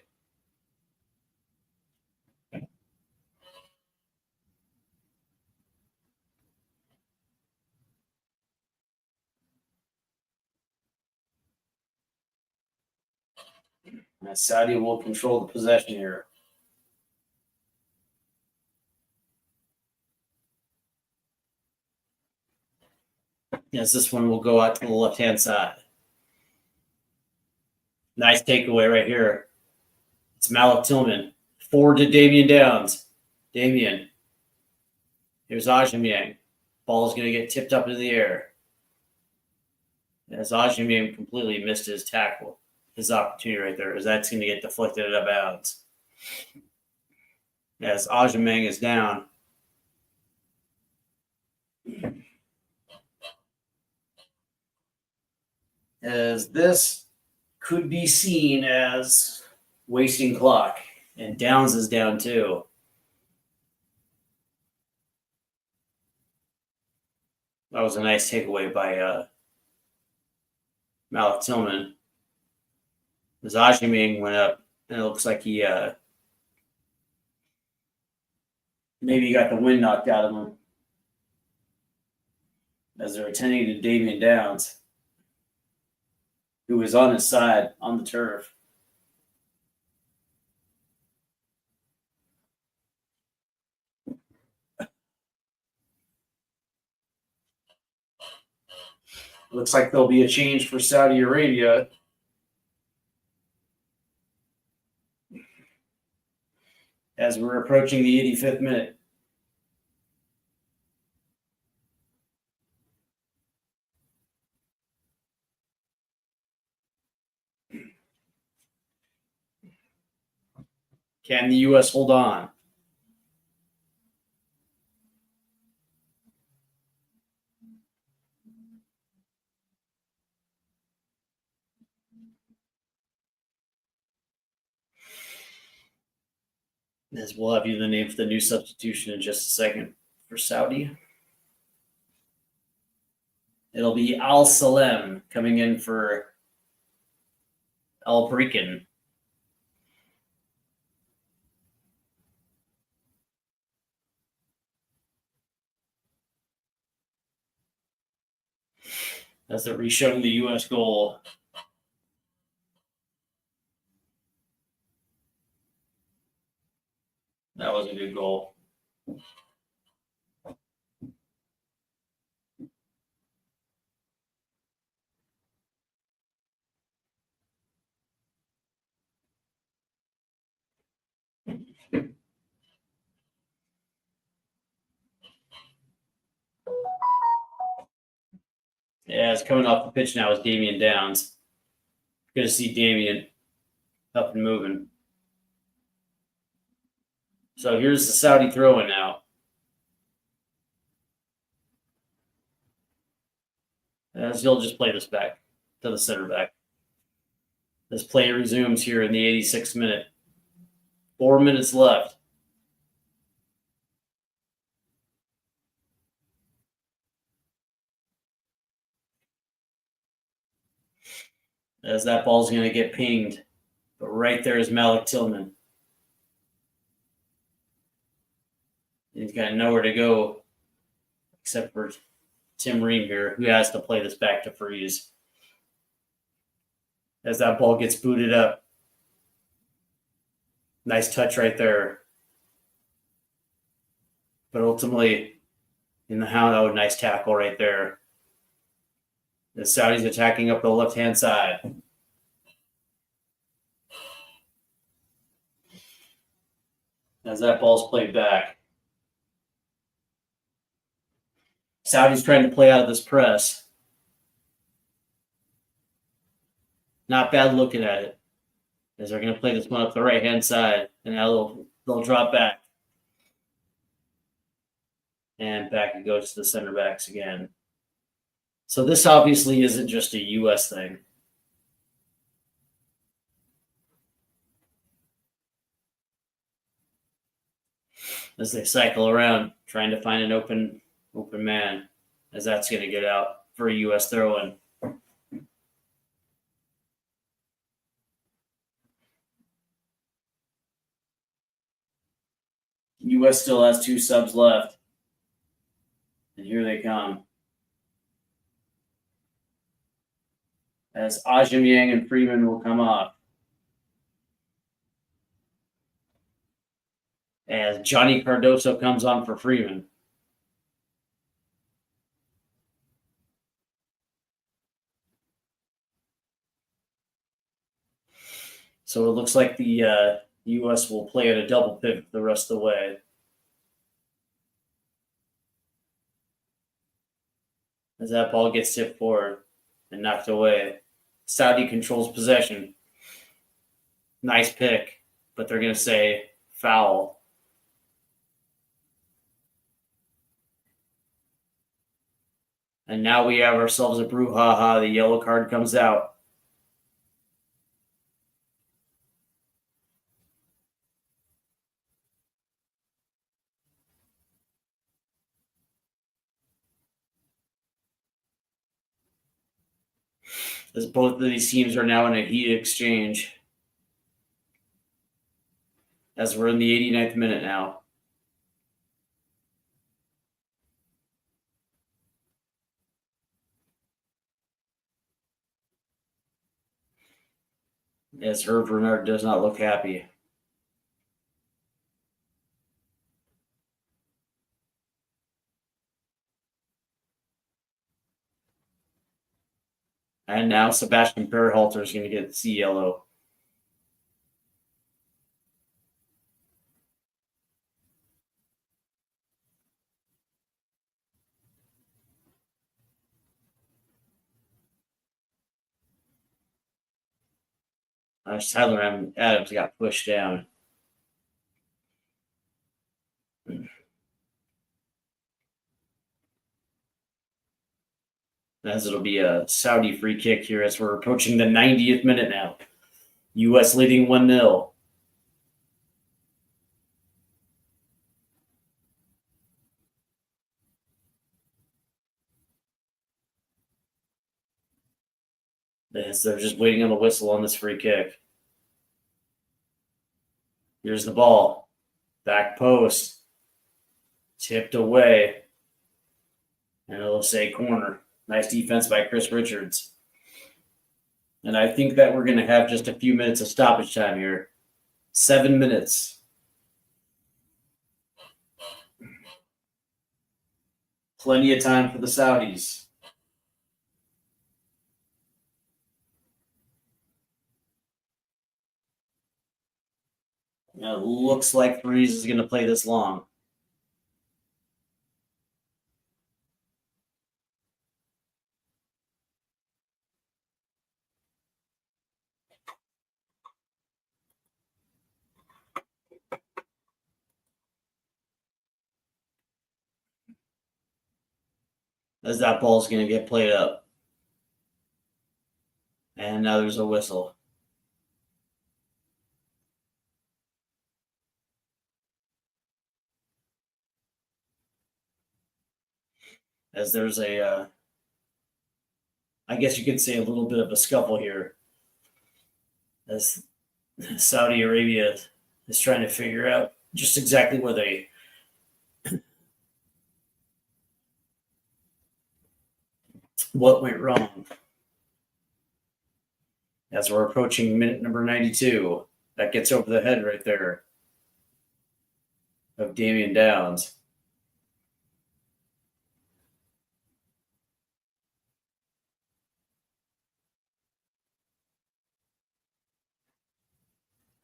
And Saudi will control the possession here. Yes, this one will go out to the left-hand side. Nice takeaway right here. It's Malik Tillman. Forward to Damian Downs. Damian. Here's Aubameyang. Ball is going to get tipped up into the air. As Aubameyang completely missed his tackle. His opportunity right there, as that's going to get deflected out of bounds. As Aubameyang is down. As this could be seen as wasting clock. And Downs is down too. That was a nice takeaway by Malik Tillman. As Aubameyang went up, and it looks like he maybe got the wind knocked out of him. As they're attending to Damian Downs, who was on his side on the turf. Looks like there'll be a change for Saudi Arabia. As we're approaching the 85th minute. Can the U.S. hold on? As we'll have you the name for the new substitution in just a second for Saudi. It'll be Al Salem coming in for Al Brikin. As they're re-showing the U.S. goal. That was a good goal. Yeah, it's coming off the pitch now is Damian Downs. Good to see Damian up and moving. So here's the Saudi throw-in now. As he'll just play this back to the center back. This play resumes here in the 86th minute. 4 minutes left. As that ball's going to get pinged. But right there is Malik Tillman. He's got nowhere to go except for Tim Ream here, who has to play this back to Freeze. As that ball gets booted up. Nice touch right there. But ultimately, in the hound, oh, nice tackle right there. The Saudis attacking up the left-hand side. As that ball's played back. Saudi's trying to play out of this press. Not bad looking at it. As they're going to play this one up the right-hand side. And now they'll drop back. And back it goes to the center backs again. So this obviously isn't just a U.S. thing. As they cycle around, trying to find an open man, as that's going to get out for a U.S. throw-in. U.S. still has 2 subs left. And here they come. As Ajimyang and Freeman will come off. As Johnny Cardoso comes on for Freeman. So it looks like the U.S. will play at a double pivot the rest of the way. As that ball gets tipped forward and knocked away. Saudi controls possession. Nice pick, but they're going to say foul. And now we have ourselves a brouhaha. The yellow card comes out. As both of these teams are now in a heated exchange. As we're in the 89th minute now. As Herb Renard does not look happy. And now Sebastian Berhalter is going to get see yellow. Tyler Adams got pushed down. As it'll be a Saudi free kick here as we're approaching the 90th minute now. U.S. leading 1-0. As they're just waiting on the whistle on this free kick. Here's the ball. Back post. Tipped away. And it'll say corner. Nice defense by Chris Richards. And I think that we're going to have just a few minutes of stoppage time here. 7 minutes. Plenty of time for the Saudis. Now, it looks like Freeze is going to play this long. As that ball is going to get played up. And now there's a whistle. As there's a, I guess you could say a little bit of a scuffle here. As Saudi Arabia is trying to figure out just exactly where What went wrong? As we're approaching minute number 92, that gets over the head right there of Damian Downs.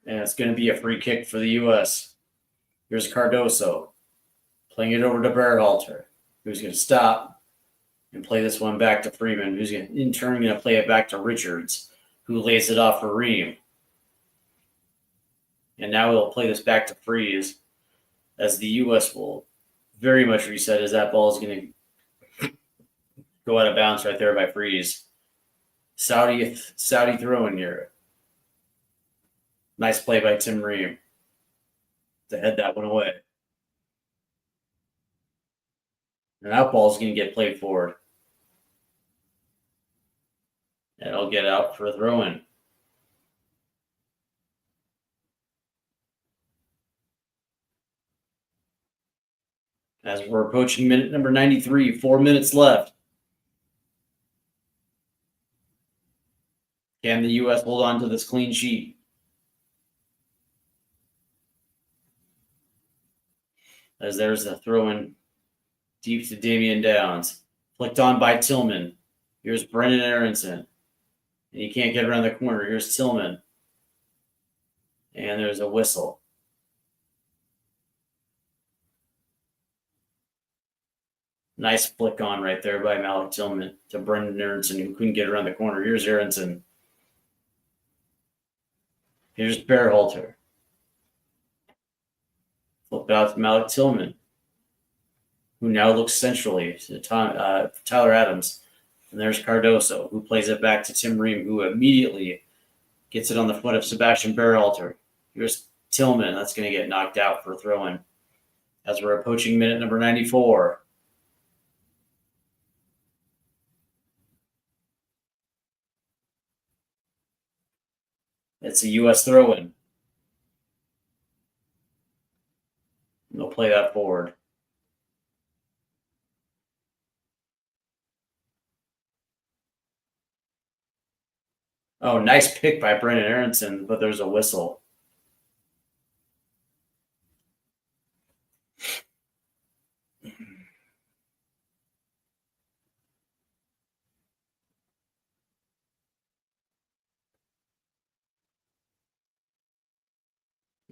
And it's going to be a free kick for the U.S. Here's Cardoso playing it over to Berhalter, who's going to stop and play this one back to Freeman, who's in turn going to play it back to Richards, who lays it off for Ream. And now we'll play this back to Freeze, as the U.S. will very much reset, as that ball is going to go out of bounds right there by Freeze. Saudi throwing here. Nice play by Tim Ream to head that one away. And that ball is going to get played forward. And it'll get out for a throw-in. As we're approaching minute number 93, 4 minutes left. Can the U.S. hold on to this clean sheet? As there's a throw-in deep to Damian Downs. Flicked on by Tillman. Here's Brendan Aronson. And he can't get around the corner. Here's Tillman. And there's a whistle. Nice flick on right there by Malik Tillman to Brendan Aronson, who couldn't get around the corner. Here's Aronson. Here's Berhalter. Flip out to Malik Tillman, who now looks centrally to Tyler Adams. And there's Cardoso, who plays it back to Tim Ream, who immediately gets it on the foot of Sebastian Berhalter. Here's Tillman. That's going to get knocked out for a throw-in. As we're approaching minute number 94. It's a U.S. throw-in. They'll play that forward. Oh, nice pick by Brendan Aronson, but there's a whistle.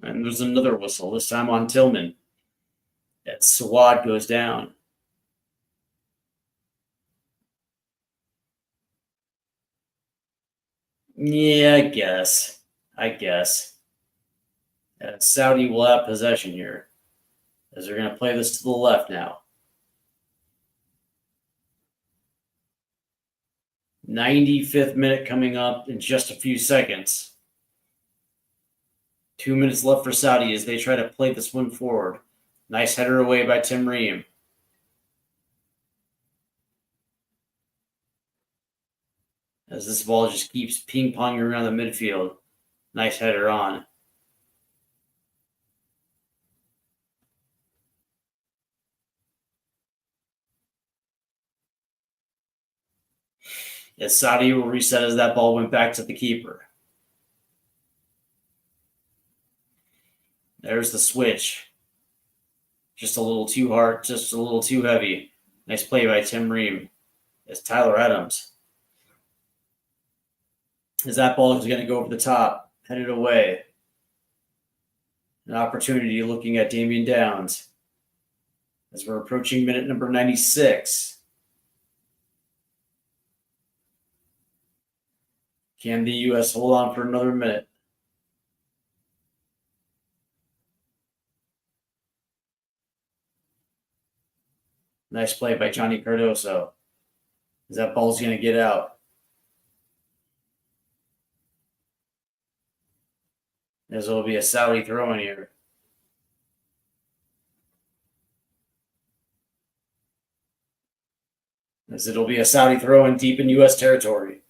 And there's another whistle, this time on Tillman. As Sawad goes down. Yeah, I guess. Saudi will have possession here, as they're going to play this to the left now. 95th minute coming up in just a few seconds. 2 minutes left for Saudi as they try to play this one forward. Nice header away by Tim Ream. As this ball just keeps ping-ponging around the midfield. Nice header on. As Saudi will reset as that ball went back to the keeper. There's the switch. Just a little too hard, just a little too heavy. Nice play by Tim Ream. As Tyler Adams. As that ball is going to go over the top, headed away. An opportunity looking at Damian Downs. As we're approaching minute number 96. Can the U.S. hold on for another minute? Nice play by Johnny Cardoso. As that ball's going to get out. As it'll be a Saudi throw in here. As it'll be a Saudi throw in deep in U.S. territory.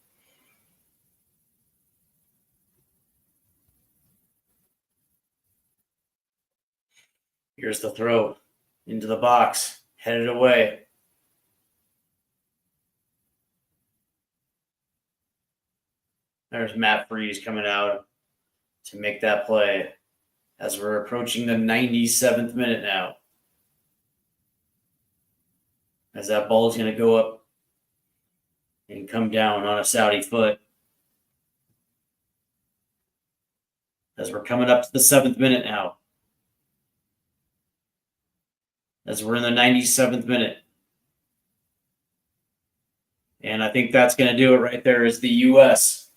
Here's the throw into the box, headed away. There's Matt Freese coming out to make that play as we're approaching the 97th minute now. As that ball is going to go up and come down on a Saudi foot. As we're coming up to the 7th minute now. As we're in the 97th minute. And I think that's going to do it right there as the U.S.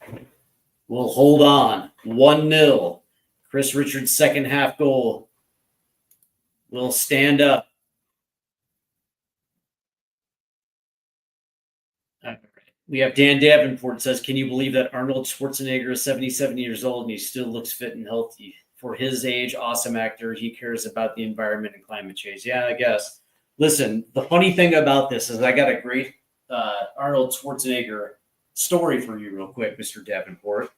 will hold on 1-0. Chris Richards' second half goal will stand up. We have Dan Davenport says, can you believe that Arnold Schwarzenegger is 77 years old and he still looks fit and healthy? For his age, awesome actor. He cares about the environment and climate change. Yeah, I guess. Listen, the funny thing about this is I got a great Arnold Schwarzenegger story for you real quick, Mr. Davenport.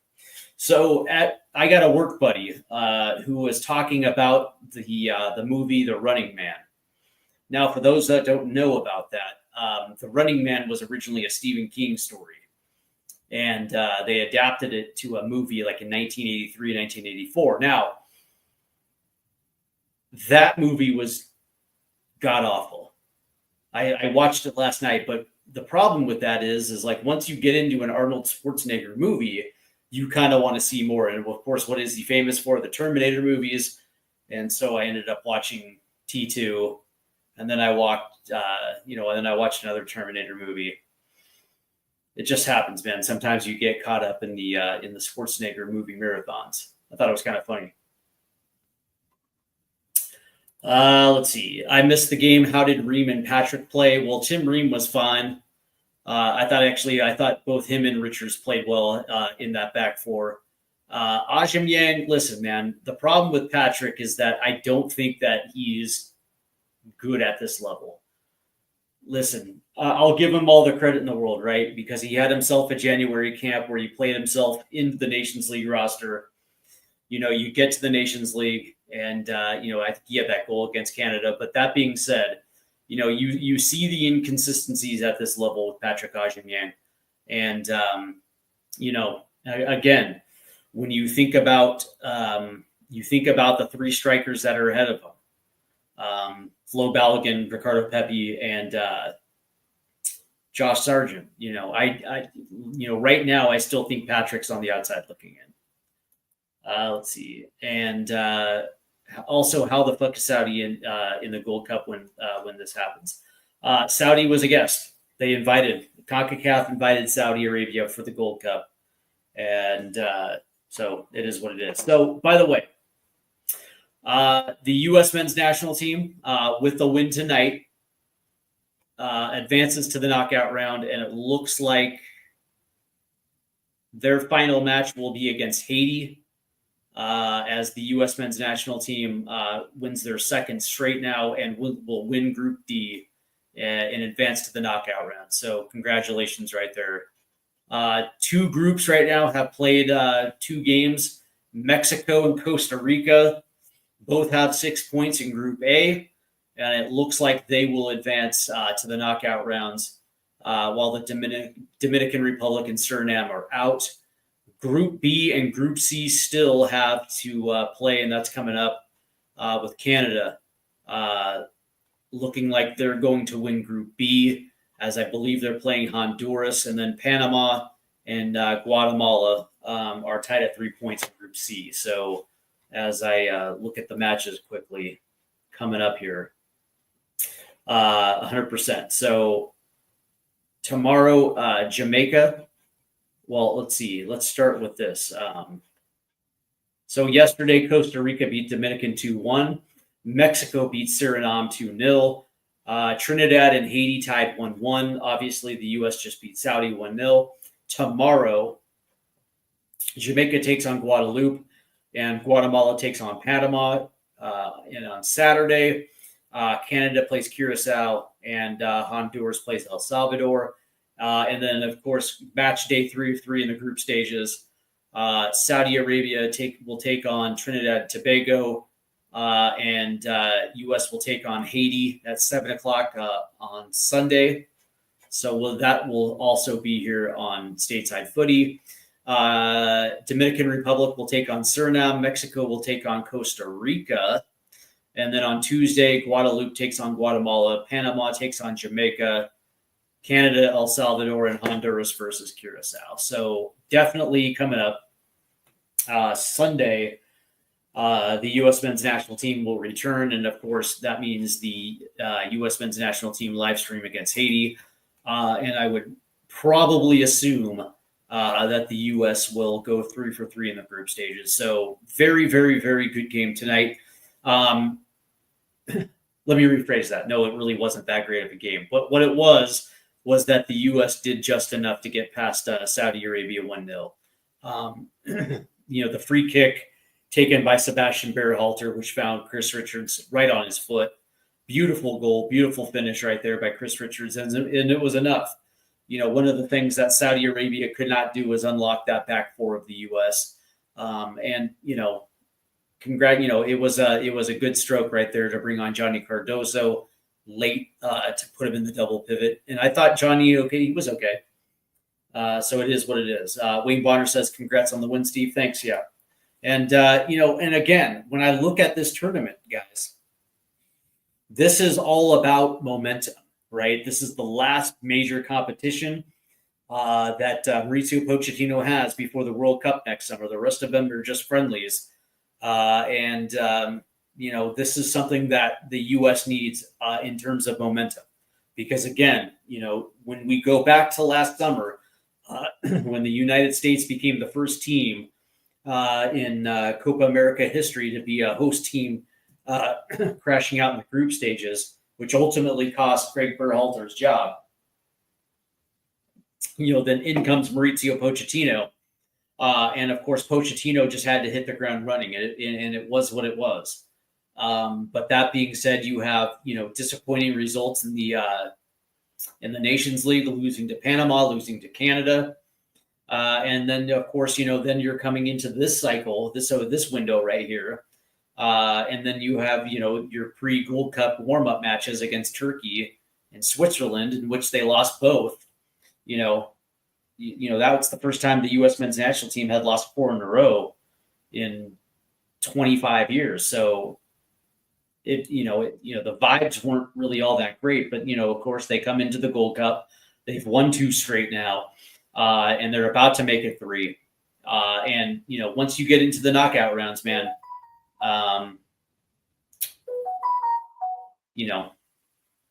So I got a work buddy who was talking about the movie The Running Man. Now, for those that don't know about that, The Running Man was originally a Stephen King story. And they adapted it to a movie like in 1983, 1984. Now, that movie was god-awful. I watched it last night, but the problem with that is like once you get into an Arnold Schwarzenegger movie, you kind of want to see more. And of course, what is he famous for? The Terminator movies. And so I ended up watching T2. And then I watched another Terminator movie. It just happens, man. Sometimes you get caught up in the Schwarzenegger movie marathons. I thought it was kind of funny. Let's see. I missed the game. How did Ream and Patrick play? Well, Tim Ream was fine. I thought both him and Richards played well in that back four. Ajim Yang, listen, man. The problem with Patrick is that I don't think that he's good at this level. Listen, I'll give him all the credit in the world, right? Because he had himself a January camp where he played himself into the Nations League roster. You know, you get to the Nations League and, I think he had that goal against Canada. But that being said, you see the inconsistencies at this level with Patrick Ajimyan. And, again, when you think about the three strikers that are ahead of him, Flo Balogun, Ricardo Pepi, and Josh Sargent. Right now I still think Patrick's on the outside looking in. Let's see, and also how the fuck is Saudi in the Gold Cup when this happens? Saudi was a guest. Concacaf invited Saudi Arabia for the Gold Cup, and so it is what it is. So, by the way. The U.S. men's national team, with the win tonight, advances to the knockout round, and it looks like their final match will be against Haiti, as the U.S. men's national team wins their second straight now and will win Group D and advance to the knockout round. So congratulations right there. Two groups right now have played 2 games. Mexico and Costa Rica both have 6 points in Group A, and it looks like they will advance to the knockout rounds, while the Dominican Republic and Suriname are out. Group B and Group C still have to play, and that's coming up with Canada. Looking like they're going to win Group B, as I believe they're playing Honduras, and then Panama and Guatemala are tied at 3 points in Group C. So as I look at the matches quickly coming up here, 100%. So tomorrow, Jamaica. Well, let's see. Let's start with this. So yesterday, Costa Rica beat Dominican 2-1. Mexico beat Suriname 2-0. Trinidad and Haiti tied 1-1. Obviously, the U.S. just beat Saudi 1-0. Tomorrow, Jamaica takes on Guadeloupe, and Guatemala takes on Panama. And on Saturday, Canada plays Curacao, and Honduras plays El Salvador. And then, of course, match day 3 of 3 in the group stages. Saudi Arabia will take on Trinidad and Tobago, and U.S. will take on Haiti at 7 o'clock on Sunday. So that will also be here on Stateside Footy. Dominican Republic will take on Suriname. Mexico will take on Costa Rica. And then on Tuesday, Guadeloupe takes on Guatemala. Panama takes on Jamaica. Canada, El Salvador, and Honduras versus Curacao. So definitely coming up. Sunday, the U.S. men's national team will return. And of course, that means the U.S. men's national team live stream against Haiti. And I would probably assume that the U.S. will go 3-for-3 in the group stages. So very, very, very good game tonight. Let me rephrase that. No, it really wasn't that great of a game. But what it was that the U.S. did just enough to get past Saudi Arabia 1-0. The free kick taken by Sebastian Berhalter, which found Chris Richards right on his foot. Beautiful goal, beautiful finish right there by Chris Richards. And it was enough. One of the things that Saudi Arabia could not do was unlock that back four of the U.S. It was a good stroke right there to bring on Johnny Cardozo late to put him in the double pivot. And I thought he was okay. So it is what it is. Wayne Bonner says, congrats on the win, Steve. Thanks. Yeah. And, and again, when I look at this tournament, guys, this is all about momentum, right? This is the last major competition that Mauricio Pochettino has before the World Cup next summer. The rest of them are just friendlies. This is something that the U.S. needs in terms of momentum. Because, again, when we go back to last summer, when the United States became the first team in Copa America history to be a host team crashing out in the group stages, which ultimately cost Greg Berhalter's job. Then in comes Mauricio Pochettino. And of course, Pochettino just had to hit the ground running, and it was what it was. But that being said, you have, disappointing results in the Nations League, losing to Panama, losing to Canada. And then, of course, then you're coming into this cycle, this window right here. And then you have, your pre-Gold Cup warm-up matches against Turkey and Switzerland, in which they lost both. That was the first time the U.S. men's national team had lost 4 in a row in 25 years. So the vibes weren't really all that great, but of course they come into the Gold Cup. They've won 2 straight now, and they're about to make it 3. And once you get into the knockout rounds, man,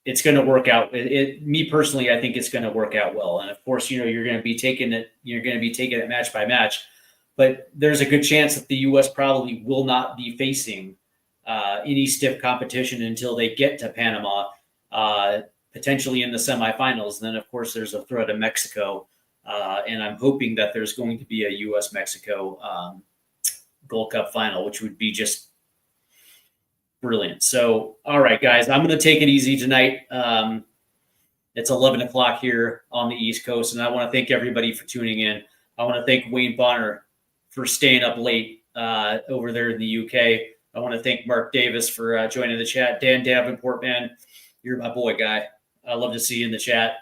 it's going to work out. Me personally, I think it's going to work out well. And of course, you're going to be taking it match by match, but there's a good chance that the U.S. probably will not be facing any stiff competition until they get to Panama, potentially in the semifinals. And then, of course, there's a threat of Mexico. And I'm hoping that there's going to be a U.S.-Mexico Gold Cup final, which would be just brilliant. So, all right, guys, I'm going to take it easy tonight. It's 11 o'clock here on the East Coast, and I want to thank everybody for tuning in. I want to thank Wayne Bonner for staying up late over there in the UK. I want to thank Mark Davis for joining the chat. Dan Davenport, man, you're my boy, guy. I love to see you in the chat.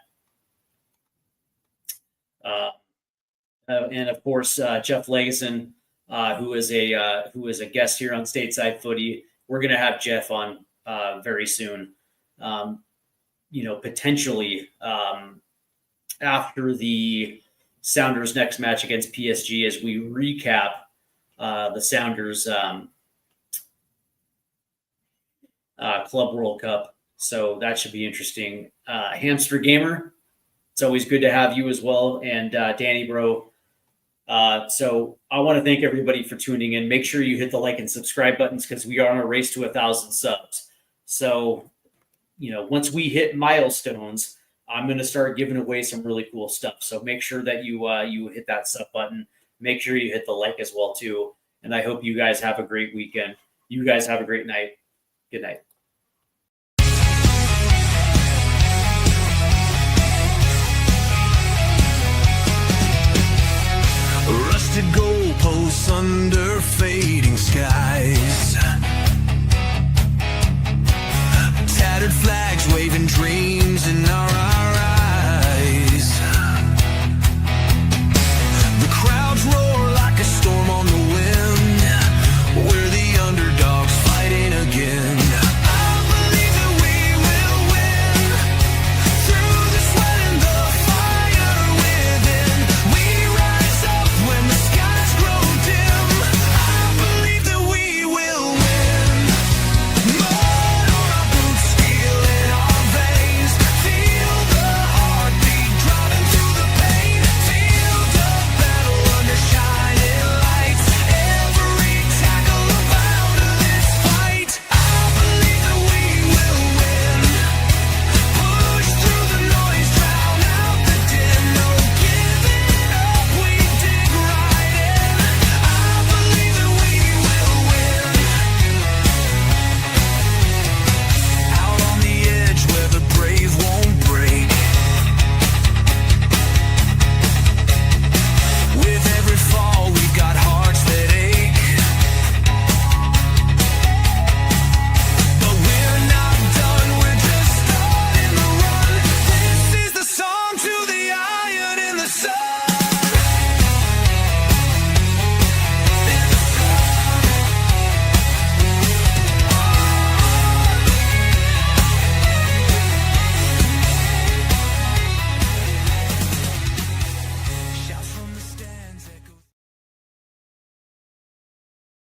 And of course, Jeff Legason, who is a guest here on Stateside Footy. We're going to have Jeff on very soon. Potentially after the Sounders' next match against PSG, as we recap the Sounders Club World Cup. So that should be interesting. Hamster Gamer, it's always good to have you as well. And Danny Bro. So I want to thank everybody for tuning in. Make sure you hit the like and subscribe buttons, because we are on a race to 1,000 subs. So, once we hit milestones, I'm going to start giving away some really cool stuff. So make sure that you hit that sub button. Make sure you hit the like as well too. And I hope you guys have a great weekend. You guys have a great night. Good night. Rusted goalposts under fading skies.